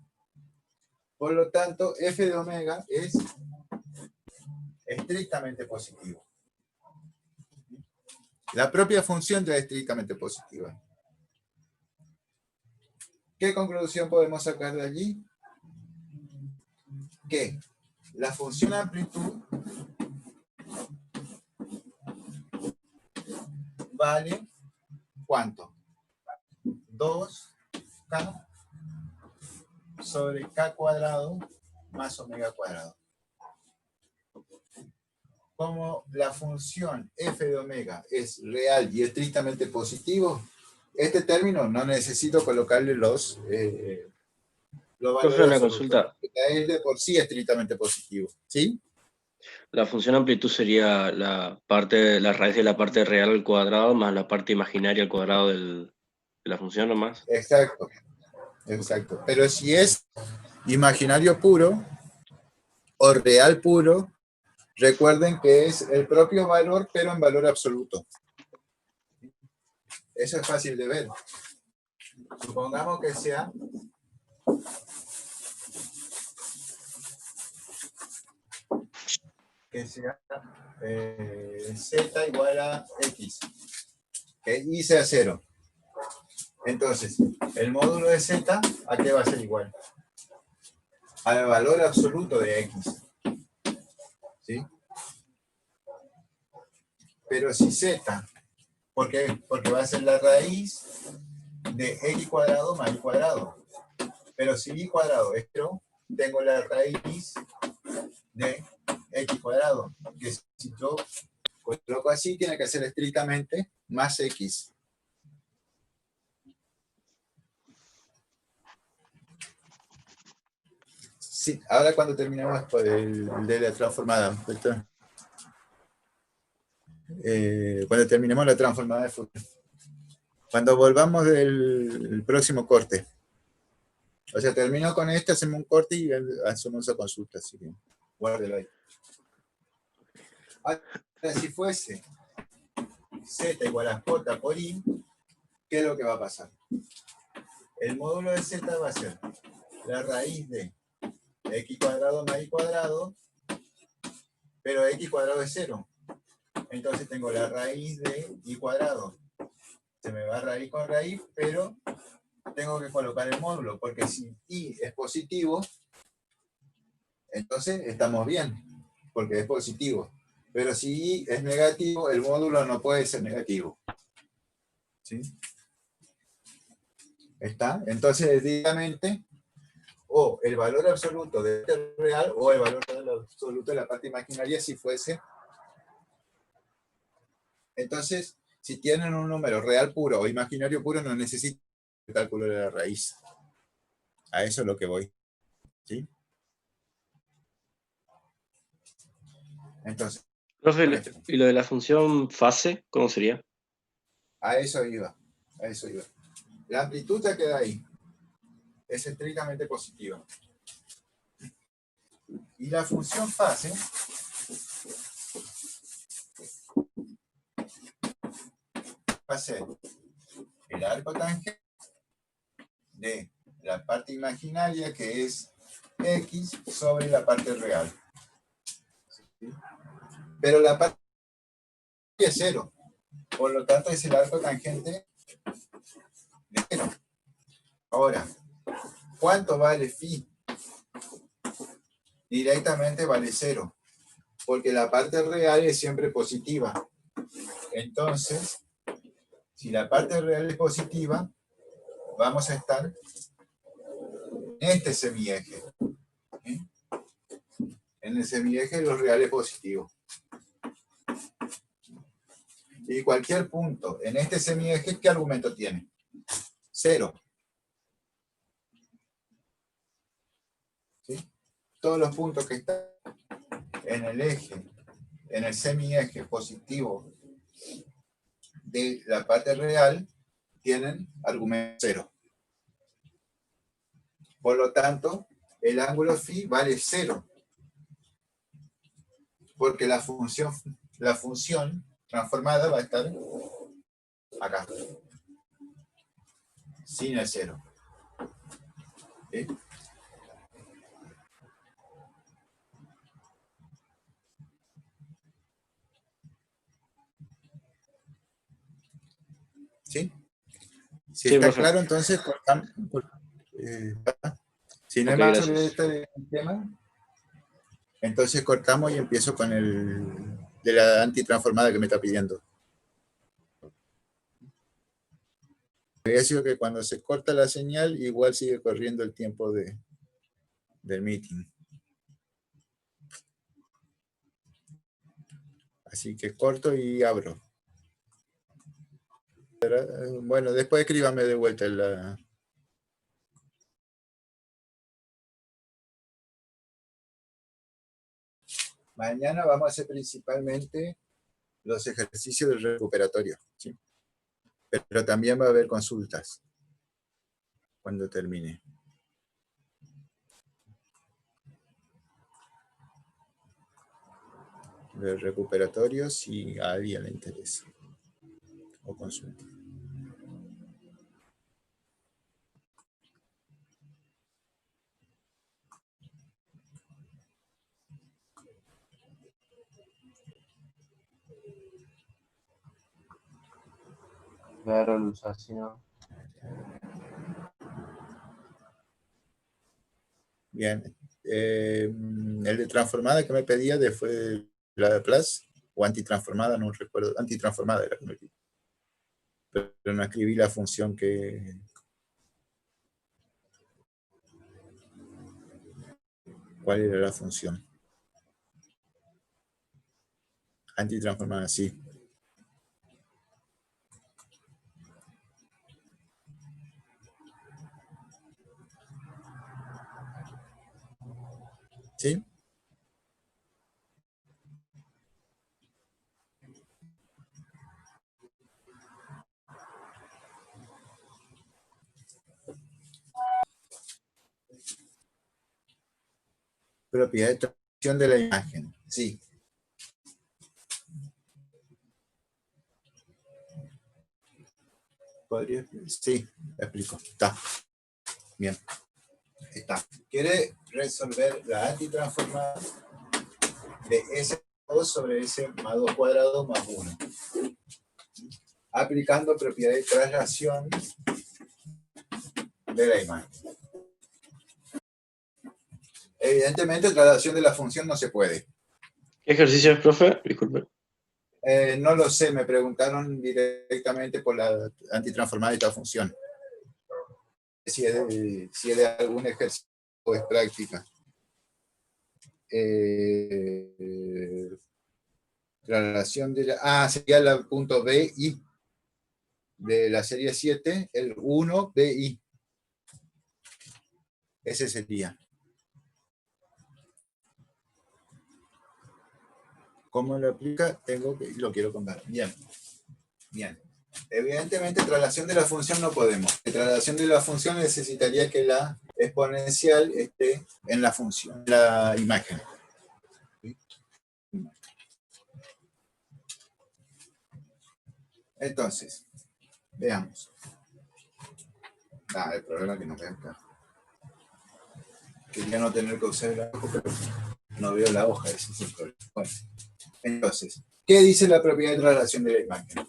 Por lo tanto, f de omega es estrictamente positivo. La propia función ya es estrictamente positiva. ¿Qué conclusión podemos sacar de allí? Que la función amplitud vale ¿cuánto? 2k sobre k cuadrado más omega cuadrado. Como la función f de omega es real y estrictamente positivo, este término no necesito colocarle los valores Profe, una absolutos. consulta. Es de por sí estrictamente positivo. ¿Sí? La función amplitud sería la raíz de la parte real al cuadrado más la parte imaginaria al cuadrado de la función nomás. Exacto. Exacto. Pero si es imaginario puro o real puro, recuerden que es el propio valor, pero en valor absoluto. Eso es fácil de ver. Supongamos que sea z igual a x, que y sea 0. Entonces, el módulo de z, ¿a qué va a ser igual? Al valor absoluto de x. ¿Sí? Pero si z, ¿por qué? Porque va a ser la raíz de x cuadrado más y cuadrado. Pero si y cuadrado es 0, tengo la raíz de x cuadrado, que si yo coloco así, tiene que ser estrictamente más x. Sí, ahora cuando terminemos el de la transformada, cuando terminemos la transformada de Fourier, cuando volvamos del próximo corte, o sea, termino con este, hacemos un corte y hacemos esa consulta, así que guárdelo ahí. Ahora, si fuese z igual a j por i, ¿qué es lo que va a pasar? El módulo de z va a ser la raíz de x cuadrado más y cuadrado, pero x cuadrado es 0. Entonces tengo la raíz de y cuadrado. Se me va raíz con raíz, pero tengo que colocar el módulo, porque si y es positivo, entonces estamos bien, porque es positivo. Pero si y es negativo, el módulo no puede ser negativo. ¿Sí? ¿Está? Entonces, directamente, o el valor absoluto de este real, o el valor absoluto de la parte imaginaria, si fuese. Entonces, si tienen un número real puro o imaginario puro, no necesitan el cálculo de la raíz. A eso es lo que voy. ¿Sí? Entonces, Profe, ¿y lo de la función fase, cómo sería? a eso iba. A eso iba. La amplitud ya queda ahí. Es estrictamente positiva. Y la función fase va a ser el arco tangente de la parte imaginaria, que es x, sobre la parte real. ¿Sí? Pero la parte es 0. Por lo tanto, es el arco tangente de 0. Ahora, ¿cuánto vale phi? Directamente vale 0. Porque la parte real es siempre positiva. Entonces, si la parte real es positiva, vamos a estar en este semieje. ¿Sí? En el semieje los reales positivos. Y cualquier punto en este semieje, ¿qué argumento tiene? 0. ¿Sí? Todos los puntos que están en el eje, en el semieje positivo de la parte real, tienen argumento 0. Por lo tanto, el ángulo phi vale 0. Porque la función transformada va a estar acá, sin el 0. ¿Sí? ¿Sí? Si Sí, está profe. claro, entonces cortamos. Si no hay Ok, más gracias. sobre este tema, entonces cortamos y empiezo con el de la antitransformada que me está pidiendo. Había sido que cuando se corta la señal, igual sigue corriendo el tiempo del meeting. Así que corto y abro. Bueno, después escríbame de vuelta la... Mañana vamos a hacer principalmente los ejercicios del recuperatorio, ¿sí? Pero también va a haber consultas cuando termine. De recuperatorio si a alguien le interesa o consulta. Claro, luz así, ¿no? Bien. El de transformada que me pedía fue la de Plus o antitransformada, no recuerdo. Antitransformada era que me pidió. Pero no escribí la función que... ¿Cuál era la función? Antitransformada, sí. ¿Sí? Propiedad de transformación de la imagen. Sí. ¿Podría? Sí, le explico. Está. Bien. Está. Quiere resolver la antitransformada de S2 sobre S más 2 cuadrado más 1. Aplicando propiedad de traslación de la imagen. Evidentemente, traslación de la función no se puede. ¿Qué ejercicio es, profe? Disculpe. No lo sé, me preguntaron directamente por la antitransformada de esta función. Si es de algún ejercicio o es práctica. Traslación de la... sería el punto BI de la serie 7, el 1 BI. Ese sería. ¿Cómo lo aplica? Lo quiero contar. Bien. Bien. Evidentemente, traslación de la función no podemos. La traslación de la función necesitaría que la exponencial esté en la función, en la imagen. Entonces, veamos. El problema es que no veo acá. Quería no tener que usar la hoja, pero no veo la hoja, ese es el problema. Bueno, entonces, ¿qué dice la propiedad de traslación de la imagen?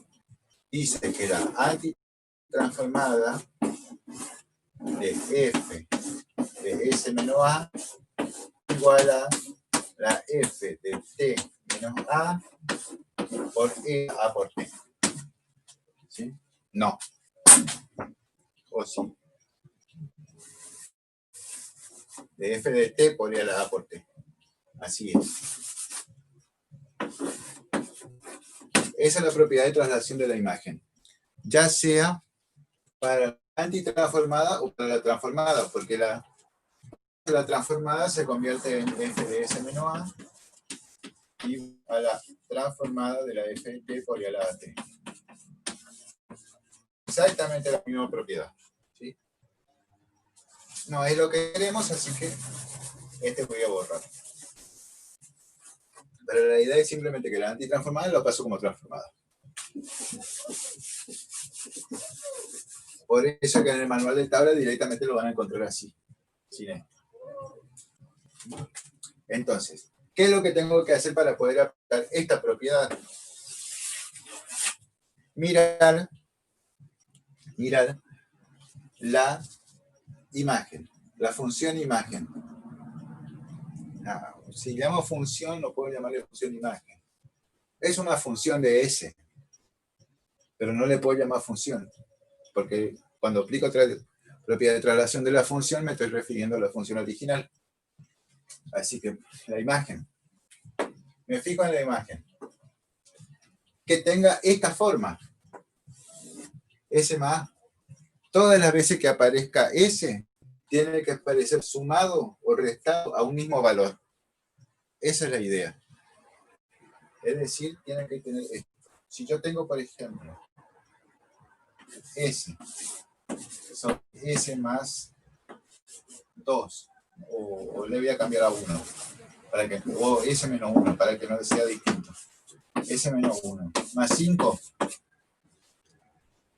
Dice que la antitransformada de f de s menos a igual a la f de t menos a por e a por t. ¿Sí? No. O sí. De f de t por e a la a por t. Así es. Esa es la propiedad de traslación de la imagen. Ya sea para la antitransformada o para la transformada, porque la transformada se convierte en f de s menos a y a la transformada de la f de t por e a la t. Exactamente la misma propiedad. ¿Sí? No es lo que queremos, así que voy a borrar. Pero la idea es simplemente que la antitransformada lo paso como transformada. Por eso que en el manual de tabla directamente lo van a encontrar así. Sin esto. Entonces, ¿qué es lo que tengo que hacer para poder aplicar esta propiedad? Mirar mirar la imagen, la función imagen. Si llamo función, no puedo llamarle función imagen. Es una función de S, pero no le puedo llamar función, porque cuando aplico propiedad de traslación de la función, me estoy refiriendo a la función original. Así que la imagen. Me fijo en la imagen. Que tenga esta forma. S más. Todas las veces que aparezca S, tiene que aparecer sumado o restado a un mismo valor. Esa es la idea. Es decir, tiene que tener esto. Si yo tengo, por ejemplo, S, son S más 2, o le voy a cambiar a 1, o S menos 1, para que no sea distinto. S menos 1, más 5.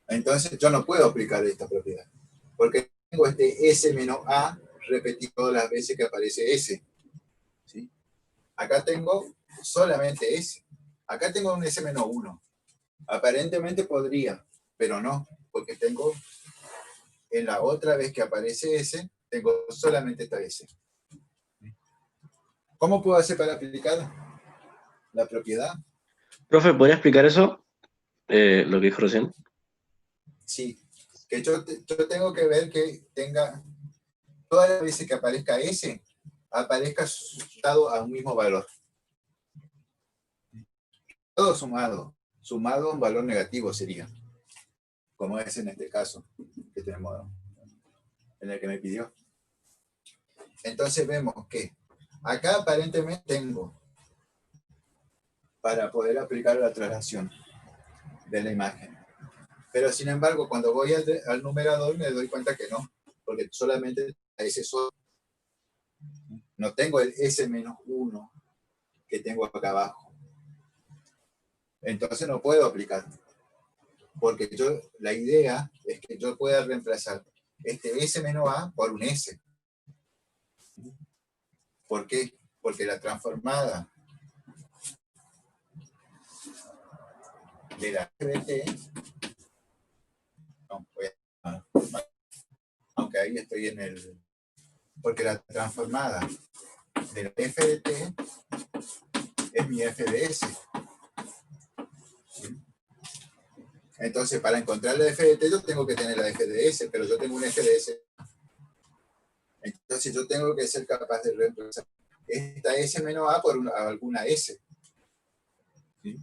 Entonces yo no puedo aplicar esta propiedad, porque tengo este S menos A repetido todas las veces que aparece S. ¿Sí? Acá tengo solamente S. Acá tengo un S menos 1. Aparentemente podría, pero no, porque tengo en la otra vez que aparece S, tengo solamente esta S. ¿Cómo puedo hacer para aplicar la propiedad? Profe, ¿podría explicar eso? Lo que dijo recién. Sí, que yo tengo que ver que tenga, todas las veces que aparezca S, aparezca sumado a un mismo valor. Todo sumado a un valor negativo sería, como es en este caso que tenemos, en el que me pidió. Entonces vemos que acá aparentemente tengo, para poder aplicar la traslación de la imagen. Pero sin embargo, cuando voy al numerador me doy cuenta que no, porque solamente S solo. No tengo el S menos 1 que tengo acá abajo. Entonces no puedo aplicar. Porque la idea es que yo pueda reemplazar este S menos A por un S. ¿Por qué? Porque la transformada de la FDT, no, aunque ahí estoy en el, porque la transformada de la FDT es mi FDS. ¿Sí? Entonces, para encontrar la FDT yo tengo que tener la FDS, pero yo tengo un FDS. Entonces yo tengo que ser capaz de reemplazar esta S menos A por alguna S. ¿Sí?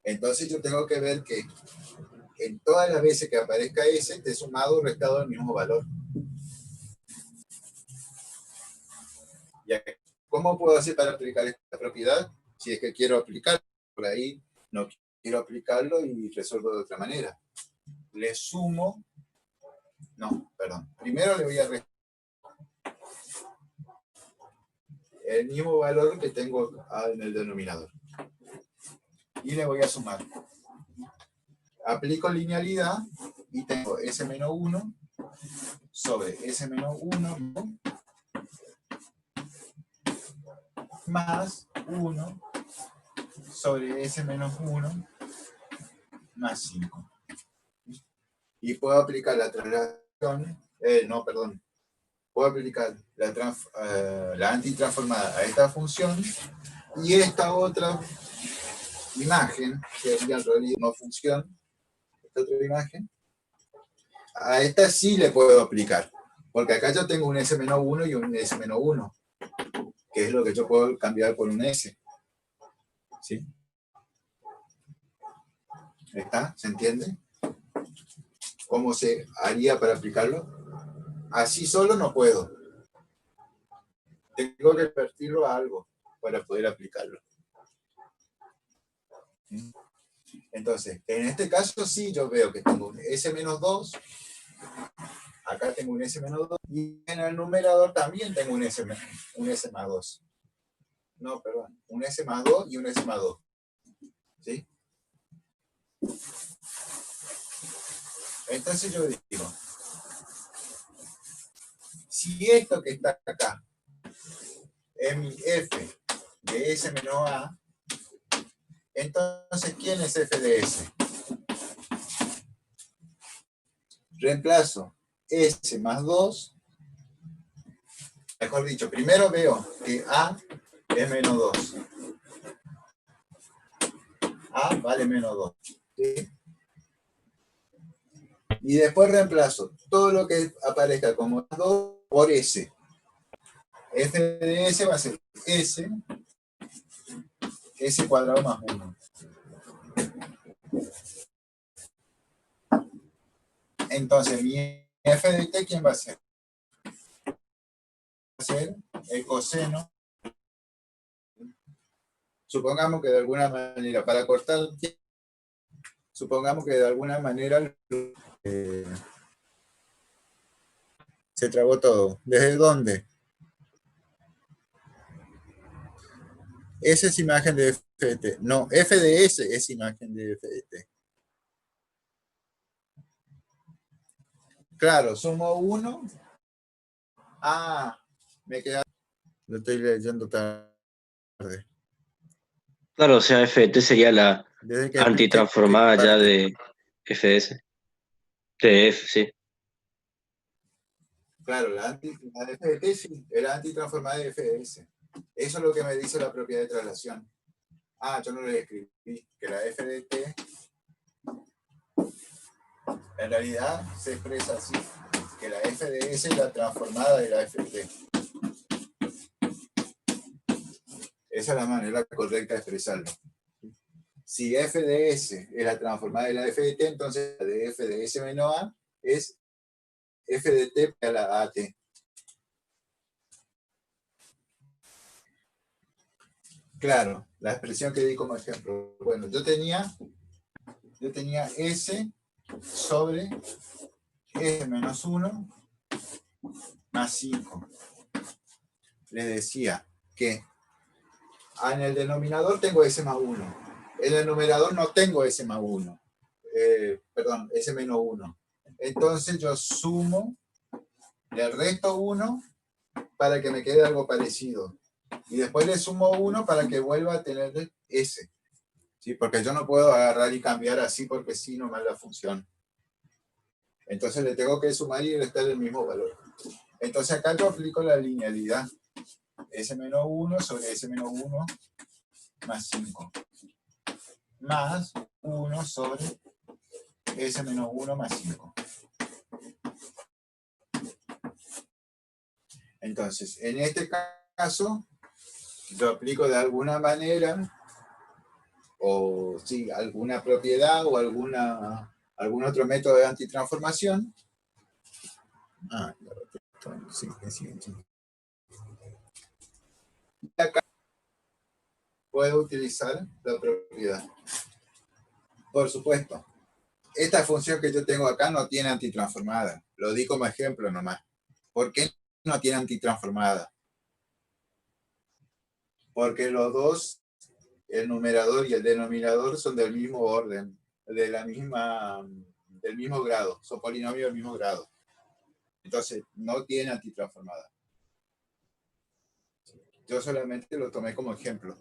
Entonces yo tengo que ver que en todas las veces que aparezca S, esté sumado o restado al mismo valor. ¿Cómo puedo hacer para aplicar esta propiedad? Si es que quiero aplicarlo, por ahí no quiero aplicarlo y resuelvo de otra manera. Le sumo, primero le voy a restar el mismo valor que tengo en el denominador. Y le voy a sumar. Aplico linealidad y tengo S menos 1 sobre S menos 1 más 1 sobre S menos 1 más 5. Y puedo aplicar la traslación, puedo aplicar la antitransformada a esta función y esta otra imagen, que en realidad no funciona, esta otra imagen, a esta sí le puedo aplicar, porque acá yo tengo un S-1 y un S-1, que es lo que yo puedo cambiar por un S. ¿Sí? ¿Está? ¿Se entiende? ¿Cómo se haría para aplicarlo? Así solo no puedo. Tengo que convertirlo a algo para poder aplicarlo. Entonces, en este caso sí yo veo que tengo un S-2, acá tengo un S-2, y en el numerador también tengo un S más 2. No, perdón, un S más 2 y un S más 2. ¿Sí? Entonces yo digo, si esto que está acá es mi F de S menos A, entonces ¿quién es F de S? reemplazo S más 2, mejor dicho, primero veo que A es menos 2. A vale menos 2. ¿Sí? Y después reemplazo todo lo que aparezca como 2 por S. F de S va a ser S cuadrado más 1. Entonces, mi F de T, ¿quién va a ser? Va a ser el coseno. Supongamos que de alguna manera, para cortar el tiempo, supongamos que de alguna manera se trabó todo. ¿Desde dónde? S es imagen de F de T. No, F de S es imagen de F de T. Claro, sumo 1. Ah, me queda. Lo estoy leyendo tarde. Claro, o sea, FDT sería la Desde que antitransformada ya de FS. De F, sí. Claro, la de FDT sí, era antitransformada de FDS. Eso es lo que me dice la propiedad de traslación. Ah, yo no lo escribí, que la FDT en realidad se expresa así, que la FDS es la transformada de la FDT. Esa es la manera correcta de expresarlo. Si FDS es la transformada de la FDT, entonces la de FDS menos A es FDT a la AT. Claro, la expresión que di como ejemplo. Bueno, yo tenía S sobre S menos 1 más 5. Les decía que en el denominador tengo S más 1. En el numerador no tengo S más 1. Perdón, S menos 1. Entonces yo sumo, le resto 1 para que me quede algo parecido. Y después le sumo 1 para que vuelva a tener S. ¿Sí? Porque yo no puedo agarrar y cambiar así porque sí nomás la función. Entonces le tengo que sumar y restar el mismo valor. Entonces acá yo aplico la linealidad. S menos 1 sobre S menos 1 más 5. Más 1 sobre S menos 1 más 5. Entonces, en este caso, yo aplico de alguna manera, o sí, alguna propiedad o algún otro método de antitransformación. Sí. Y acá puedo utilizar la propiedad. Por supuesto, esta función que yo tengo acá no tiene antitransformada. Lo di como ejemplo nomás. ¿Por qué no tiene antitransformada? Porque los dos, el numerador y el denominador, son del mismo orden, del mismo grado, son polinomios del mismo grado. Entonces, no tiene antitransformada. Yo solamente lo tomé como ejemplo.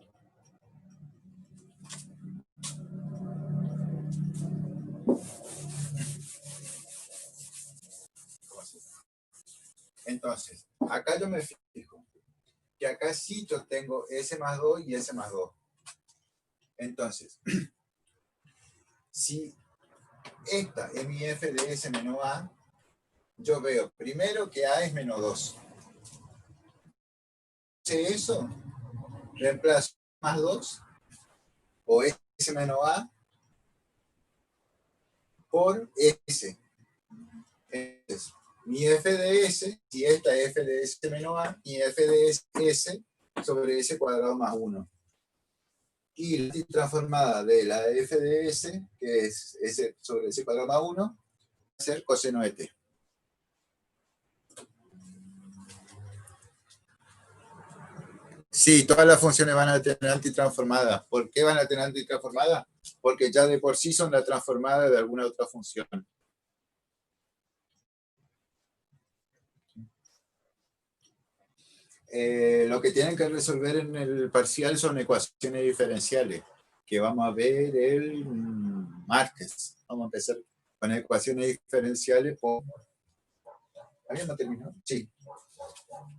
Entonces, acá yo me fijo que acá sí yo tengo S más 2 y S más 2. Entonces, si esta es mi F de S menos A, yo veo primero que A es menos 2. Eso, reemplazo más 2 o S menos A por S. Entonces, mi F de S, si esta es F de S menos A, mi F de S sobre S cuadrado más 1. Y la transformada de la F de S, que es S sobre S cuadrado más 1, va a ser coseno de T. Sí, todas las funciones van a tener antitransformada. ¿Por qué van a tener antitransformada? Porque ya de por sí son la transformada de alguna otra función. Lo que tienen que resolver en el parcial son ecuaciones diferenciales, que vamos a ver el martes. Vamos a empezar con ecuaciones diferenciales por... ¿Alguien no terminó? Sí.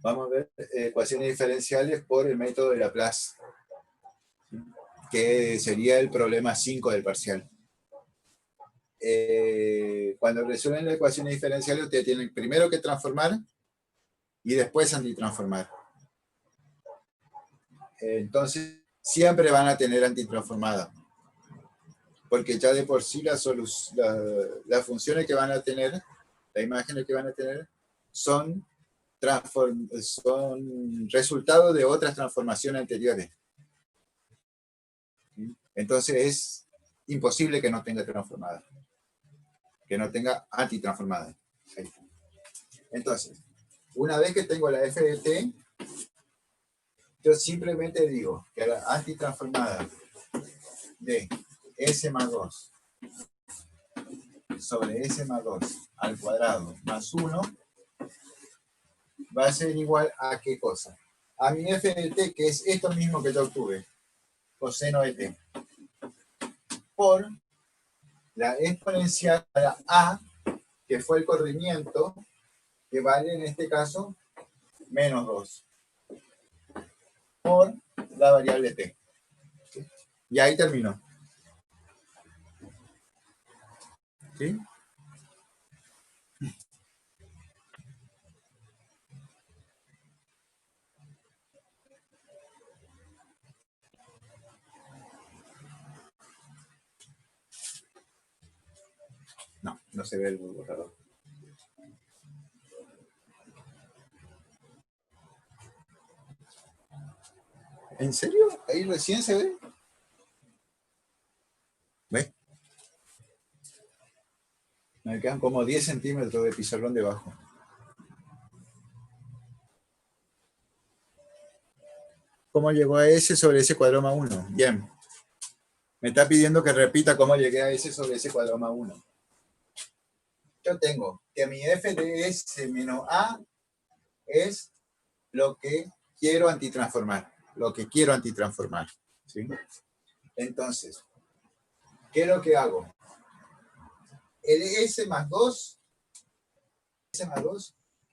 Vamos a ver ecuaciones diferenciales por el método de Laplace, que sería el problema 5 del parcial. Cuando resuelven las ecuaciones diferenciales, ustedes tienen primero que transformar y después antitransformar. Entonces, siempre van a tener antitransformada, porque ya de por sí las funciones que van a tener, las imágenes que van a tener, son resultado de otras transformaciones anteriores. Entonces es imposible que no tenga transformada, que no tenga antitransformada. Entonces, una vez que tengo la f de t, yo simplemente digo que la antitransformada de s más 2 sobre s más 2 al cuadrado más 1 va a ser igual a ¿qué cosa? A mi f de t, que es esto mismo que yo obtuve, coseno de t, por la exponencial a la a, que fue el corrimiento, que vale en este caso menos 2, por la variable t. Y ahí terminó. ¿Sí? No, no se ve el borrador. ¿En serio? ¿Ahí recién se ve? ¿Ves? Me quedan como 10 centímetros de pizarrón debajo. ¿Cómo llegó a S sobre S cuadrado más 1? Bien. Me está pidiendo que repita cómo llegué a S sobre S cuadrado más 1. Yo tengo que mi f de S menos A es lo que quiero antitransformar. Lo que quiero antitransformar. ¿Sí? Entonces, ¿qué es lo que hago? El S más 2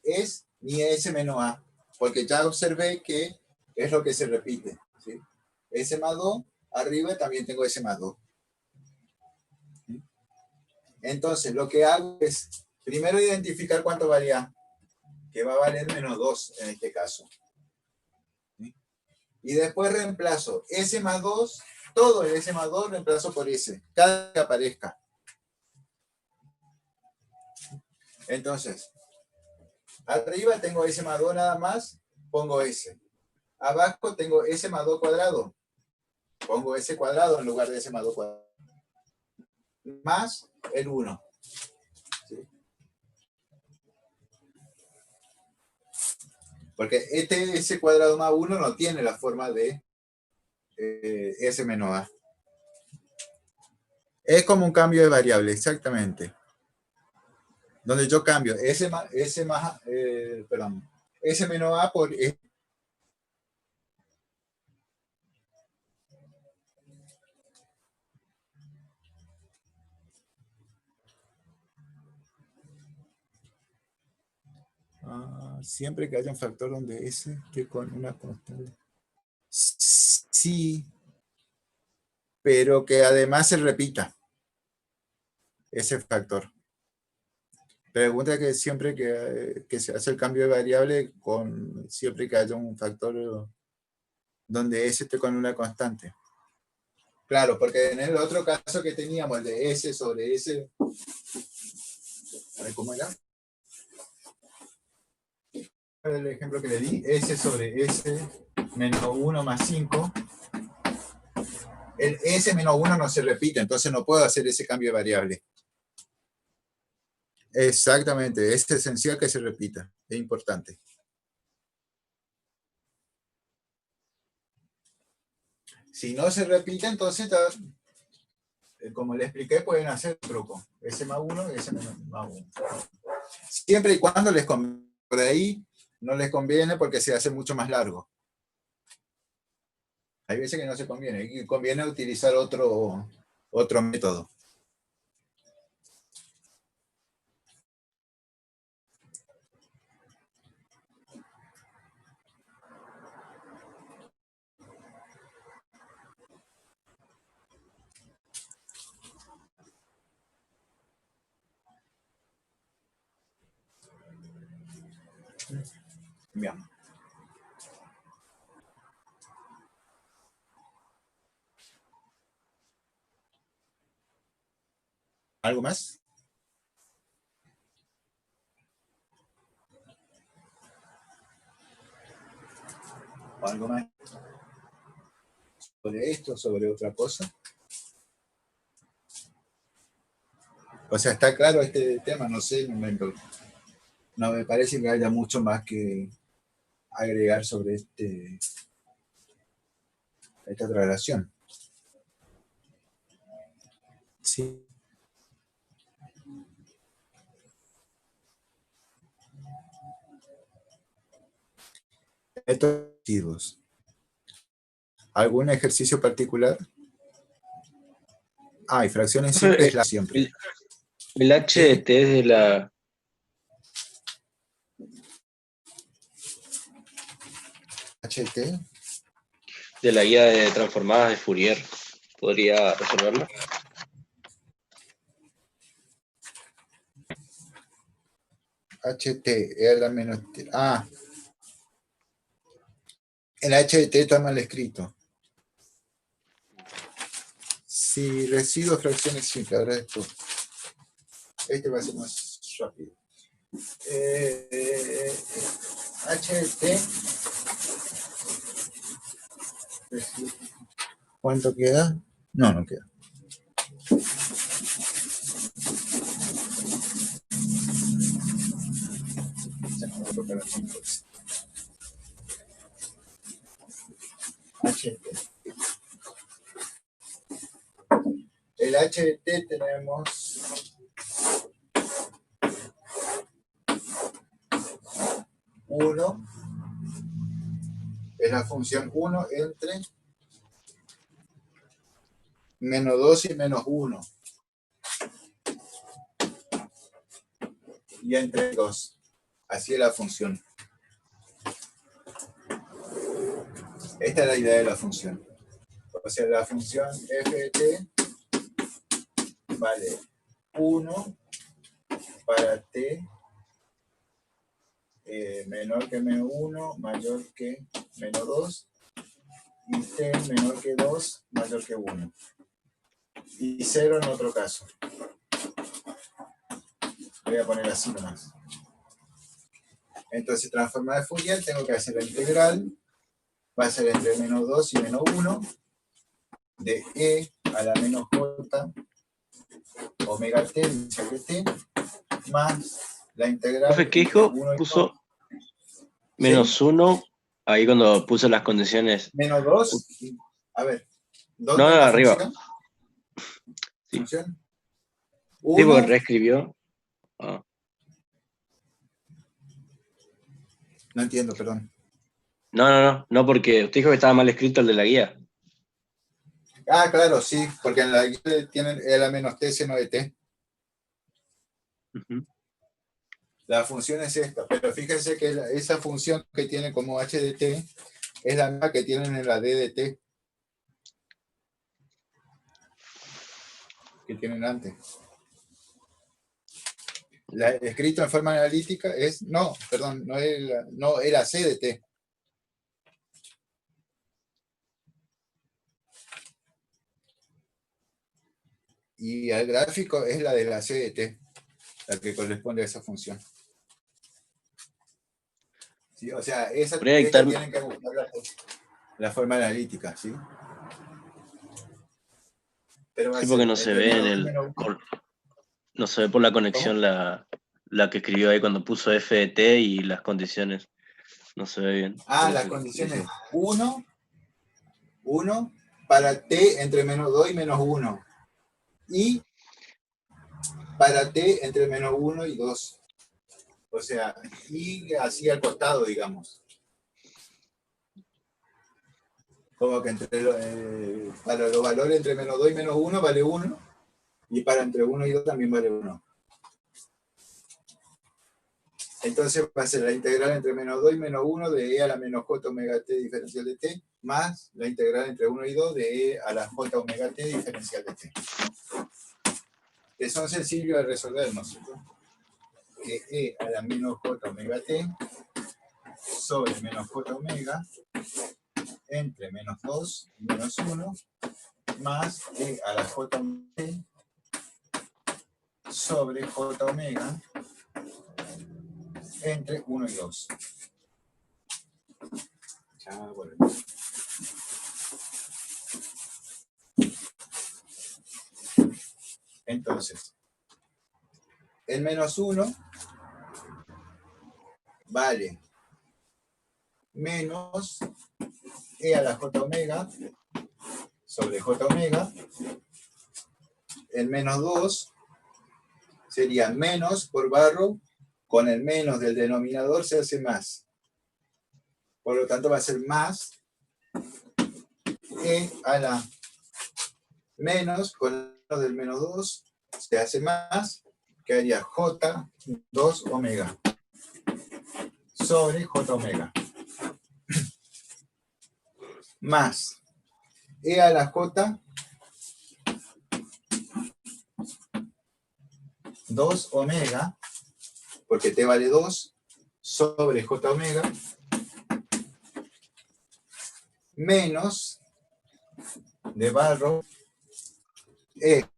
es mi S menos A, porque ya observé que es lo que se repite. ¿Sí? S más 2, arriba también tengo S más 2. ¿Sí? Entonces, lo que hago es, primero identificar cuánto valía, que va a valer menos 2 en este caso. ¿Sí? Y después reemplazo S más 2, todo el S más 2 reemplazo por S, cada vez que aparezca. Entonces, arriba tengo S más 2 nada más, pongo S. Abajo tengo S más 2 cuadrado, pongo S cuadrado en lugar de S más 2 cuadrado. Más el 1. ¿Sí? Porque este S cuadrado más 1 no tiene la forma de S menos A. Es como un cambio de variable, exactamente. Donde yo cambio S menos A por S. Siempre que haya un factor donde S esté con una constante. Sí, pero que además se repita ese factor. Pregunta que siempre que se hace el cambio de variable, siempre que haya un factor donde S esté con una constante. Claro, porque en el otro caso que teníamos, el de S sobre S, a ver cómo era. El ejemplo que le di, S sobre S menos 1 más 5. El S menos 1 no se repite, entonces no puedo hacer ese cambio de variable. Exactamente, es esencial que se repita, es importante. Si no se repite, entonces, como le expliqué, pueden hacer truco. S más 1 y S menos 1. Siempre y cuando les conviene. Por ahí no les conviene porque se hace mucho más largo. Hay veces que no se conviene. Y conviene utilizar otro método. Bien. ¿Algo más? ¿O algo más sobre esto, sobre otra cosa? O sea, está claro este tema, no sé, no me parece que haya mucho más que agregar sobre esta relación. Sí. Estos activos. ¿Algún ejercicio particular? Y fracciones simples la siempre. El HDT es de la... HT. de la guía de transformadas de Fourier. ¿Podría resolverlo? HT, R menos T. El HT está mal escrito. Si residuo fracciones simples, ahora esto. Este va a ser más rápido. HT. ¿Cuánto queda? No, no queda. HT. El HT tenemos 1, es la función 1 entre menos 2 y menos 1. Y entre 2. Así es la función. Esta es la idea de la función. O sea, la función f de t vale 1 para t menor que menos 1, mayor que menos 2, y t menor que 2, mayor que 1. Y 0 en otro caso. Voy a poner así nomás. Entonces, transformada de Fourier, tengo que hacer la integral. Va a ser entre menos 2 y menos 1 de e a la menos j omega t, inicial de t, más la integral. Profe, ¿qué dijo? Puso menos 1, ahí cuando puso las condiciones. Menos 2, a ver. ¿Dónde No, es la arriba. función? Sí. ¿Función? Sí, 1. porque reescribió. No entiendo, perdón. No, porque usted dijo que estaba mal escrito el de la guía. Claro, sí, porque en la guía tienen L a menos t seno de t. La función es esta, pero fíjense que esa función que tiene como h de t es la misma que tienen en la d de t. Que tienen antes. Escrito en forma analítica es, no era c de t. Y el gráfico es la de la c de t, la que corresponde a esa función. ¿Sí? O sea, esa tienen que buscar la forma analítica, ¿sí? Pero Sí, porque no se ve en el... No se ve por la conexión la que escribió ahí cuando puso f de t y las condiciones. No se ve bien. Las condiciones 1 para t entre menos 2 y menos 1. Y para t entre menos 1 y 2. O sea, y así al costado, digamos. Como que para los valores entre menos 2 y menos 1 vale 1. Y para entre 1 y 2 también vale 1. Entonces va a ser la integral entre menos 2 y menos 1 de e a la menos j omega t diferencial de t, más la integral entre 1 y 2 de e a la j omega t diferencial de t. Que son sencillos de resolver, ¿no es cierto? Que e a la menos j omega t sobre menos j omega entre menos 2 y menos 1 más e a la j omega sobre j omega entre 1 y 2. Ya volvemos. Entonces, el menos 1 vale menos e a la j omega sobre j omega. El menos 2 sería menos por barro, con el menos del denominador se hace más. Por lo tanto va a ser más e a la menos, con el menos del menos 2 se hace más, quedaría j2 omega sobre j omega. Más e a la j 2 omega, porque t vale 2, sobre j omega, menos de barro e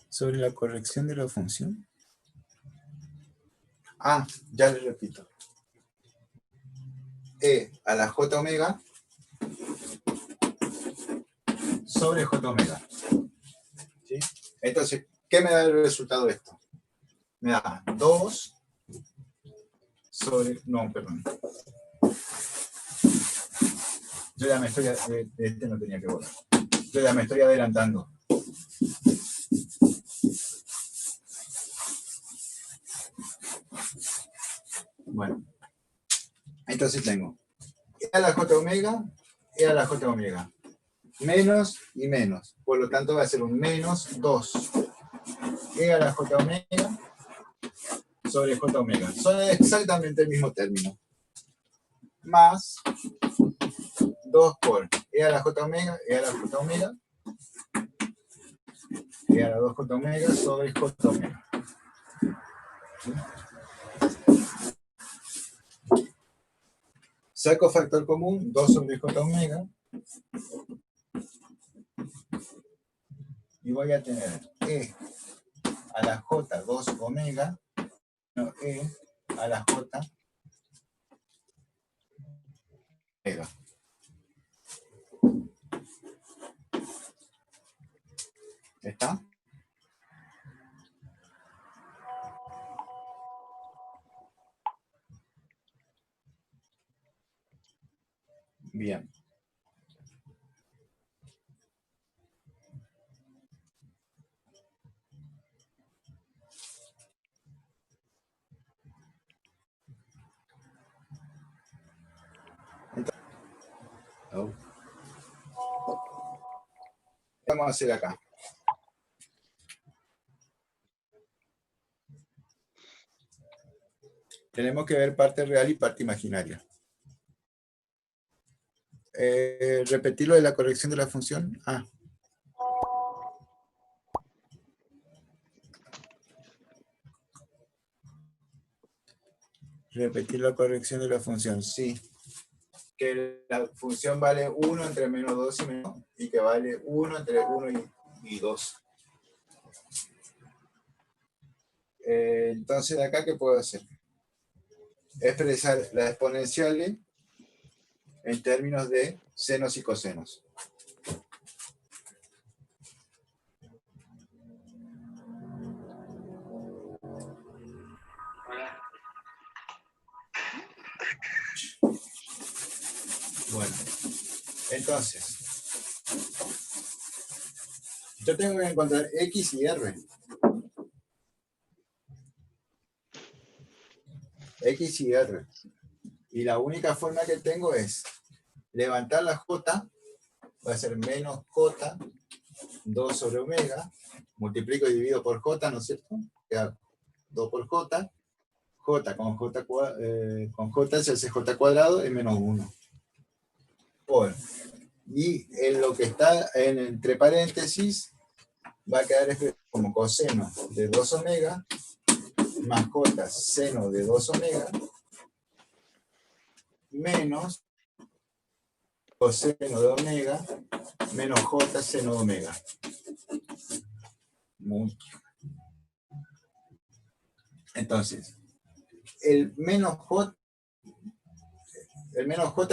sobre la corrección de la función. Ah, ya les repito. E a la j omega sobre j omega. ¿Sí? Entonces, ¿qué me da el resultado de esto? Me da 2 sobre... No, perdón. Yo ya me estoy... Este no tenía que borrar. Yo ya me estoy adelantando. Bueno. Entonces tengo e a la j omega, e a la j omega. Menos y menos. Por lo tanto va a ser un menos 2. E a la j omega sobre j omega. Son exactamente el mismo término. Más 2 por e a la j omega, e a la j omega, e a la 2j omega sobre j omega. Saco factor común, 2 sobre j omega. Y voy a tener e a la j 2 omega, no, e a la j omega. ¿Está? Bien. Entonces, ¿qué vamos a hacer acá? Tenemos que ver parte real y parte imaginaria. Repetir lo de la corrección de la función. Ah. Repetir la corrección de la función, sí. Que la función vale 1 entre menos 2 y menos, y que vale 1 entre 1 y 2. Entonces, de acá, ¿qué puedo hacer? Expresar las exponenciales en términos de senos y cosenos. Bueno, entonces, yo tengo que encontrar X y R. X y R. Y la única forma que tengo es levantar la J, va a ser menos J, 2 sobre omega, multiplico y divido por J, ¿no es cierto? Queda 2 por J, J con J se hace J cuadrado, es menos 1. Por, y en lo que está entre paréntesis, va a quedar escrito como coseno de 2 omega más j seno de 2 omega menos coseno de omega menos j seno de omega. Entonces, el menos j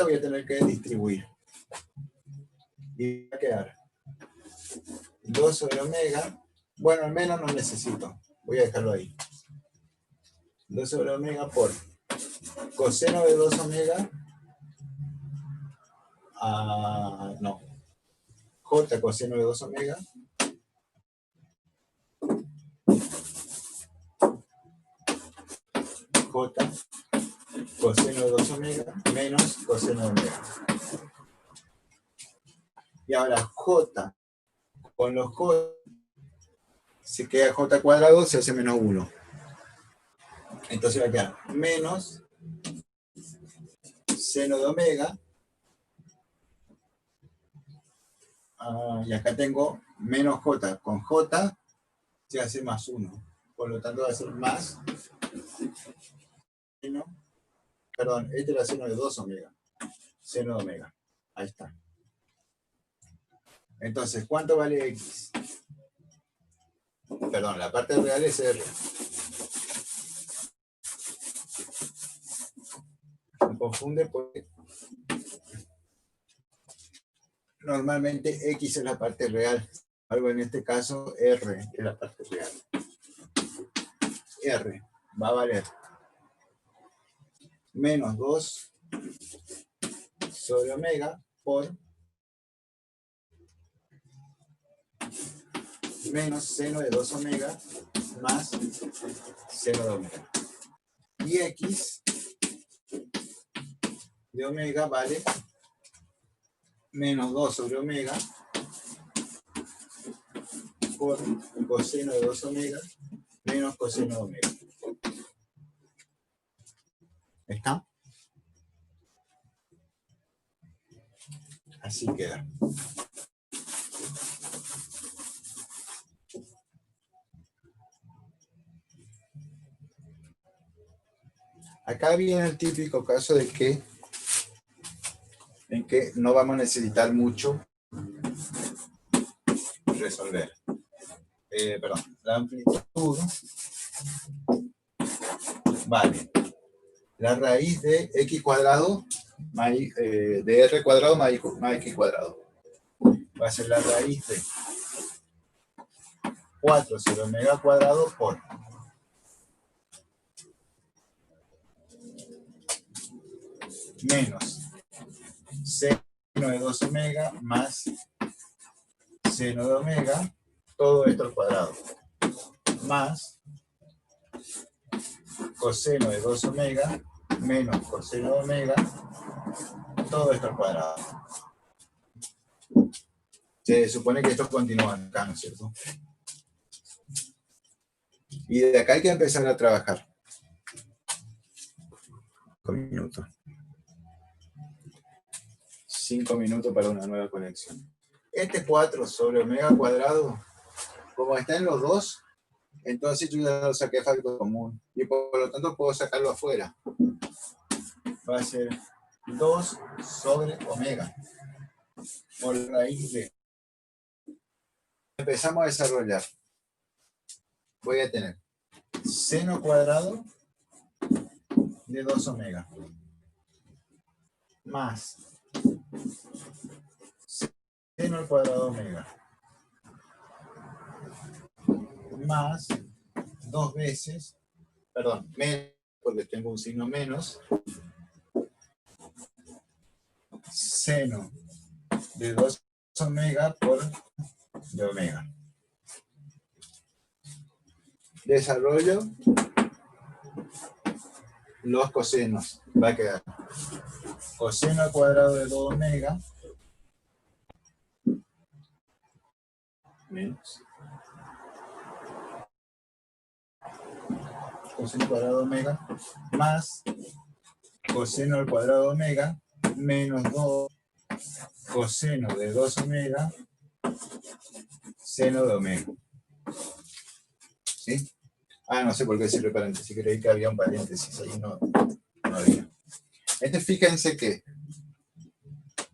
voy a tener que distribuir. Y va a quedar 2 sobre omega. Bueno, el menos no necesito. Voy a dejarlo ahí. 2 sobre omega por coseno de 2 omega. No. J coseno de 2 omega. J coseno de 2 omega menos coseno de omega. Y ahora J con los J se queda J cuadrado, se hace menos 1. Entonces va a quedar menos seno de omega. Y acá tengo menos J. Con J se hace más 1. Por lo tanto va a ser más seno. Perdón, este era seno de 2 omega. Seno de omega. Ahí está. Entonces, ¿cuánto vale X? Perdón, la parte real es R. Me confunde porque normalmente X es la parte real. Algo en este caso, R es la parte real. R va a valer menos 2 sobre omega por menos seno de 2 omega más seno de omega. Y X de omega vale menos 2 sobre omega por coseno de 2 omega menos coseno de omega. ¿Está? Así queda. Acá viene el típico caso de que en que no vamos a necesitar mucho resolver. Perdón, la amplitud vale la raíz de x cuadrado de r cuadrado más x cuadrado. Va a ser la raíz de 4 sobre omega cuadrado por menos seno de 2 omega más seno de omega, todo esto al cuadrado, más coseno de 2 omega menos coseno de omega, todo esto al cuadrado. Se supone que esto continúa acá, ¿no es cierto? Y de acá hay que empezar a trabajar. 5 minutos. 5 minutos para una nueva conexión. Este 4 sobre omega cuadrado, como está en los dos, entonces yo ya lo saqué factor común. Y por lo tanto puedo sacarlo afuera. Va a ser 2 sobre omega. Por raíz de. Empezamos a desarrollar. Voy a tener seno cuadrado de 2 omega. Más seno al cuadrado omega. Más 2 veces, perdón, menos, porque tengo un signo menos, seno de 2 omega por de omega. Desarrollo los cosenos. Va a quedar coseno al cuadrado de 2 omega menos coseno al cuadrado de omega más coseno al cuadrado de omega menos 2 coseno de 2 omega seno de omega. ¿Sí? Ah, no sé por qué decirle paréntesis, creí que había un paréntesis ahí, no había. Fíjense que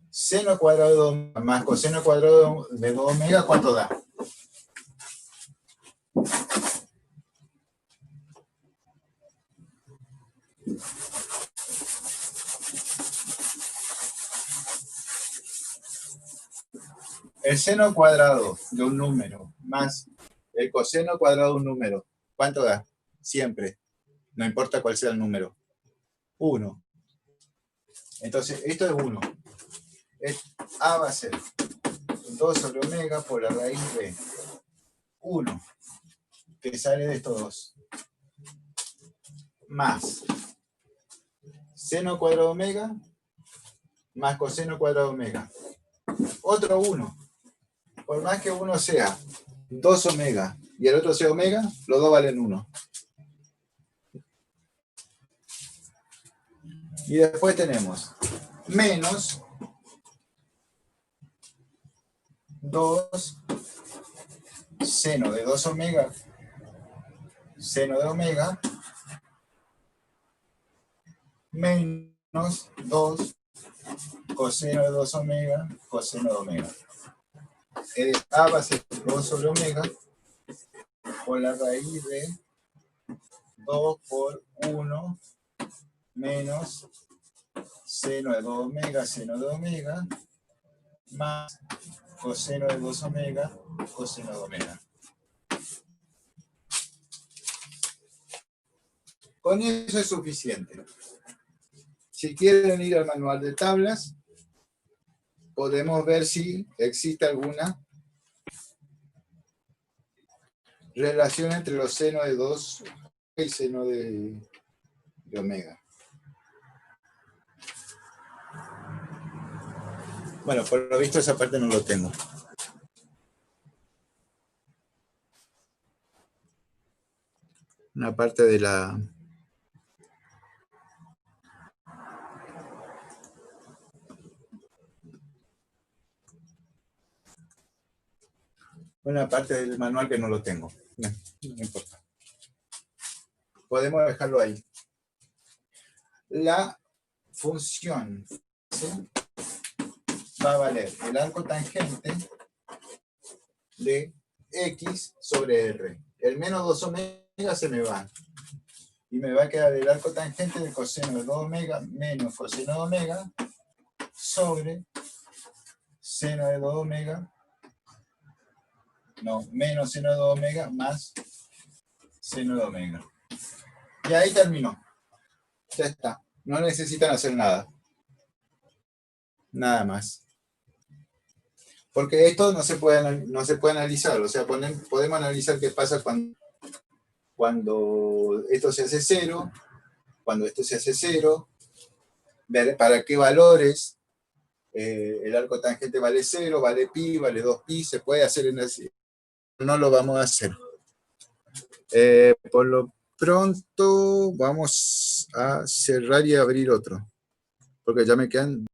seno cuadrado de omega más coseno cuadrado de 2 omega, ¿cuánto da? El seno cuadrado de un número más el coseno cuadrado de un número, ¿cuánto da? Siempre, no importa cuál sea el número. 1. Entonces, esto es 1. A va a ser 2 sobre omega por la raíz de 1, que sale de estos dos, más seno cuadrado de omega más coseno cuadrado de omega. Otro 1. Por más que uno sea 2 omega y el otro sea omega, los dos valen 1. Y después tenemos menos 2 seno de 2 omega, seno de omega, menos 2 coseno de 2 omega, coseno de omega. A va a ser 2 sobre omega por la raíz de 2 por 1 menos seno de 2 omega, seno de omega, más coseno de 2 omega, coseno de omega. Con eso es suficiente. Si quieren ir al manual de tablas, podemos ver si existe alguna relación entre los senos de 2 y seno de omega. Bueno, por lo visto esa parte no lo tengo. Una parte de la... Una parte del manual que no lo tengo. No importa. Podemos dejarlo ahí. La función, ¿sí?, va a valer el arco tangente de x sobre r. El menos 2 omega se me va. Y me va a quedar el arco tangente de coseno de 2 omega menos coseno de omega sobre seno de 2 omega, no, menos seno de 2 omega más seno de omega. Y ahí terminó. Ya está. No necesitan hacer nada. Nada más. Porque esto no se puede analizar. O sea, podemos analizar qué pasa cuando esto se hace 0, cuando esto se hace 0, ver para qué valores el arco tangente vale 0, vale pi, vale 2pi, se puede hacer en así. No lo vamos a hacer. Por lo pronto vamos a cerrar y abrir otro, porque ya me quedan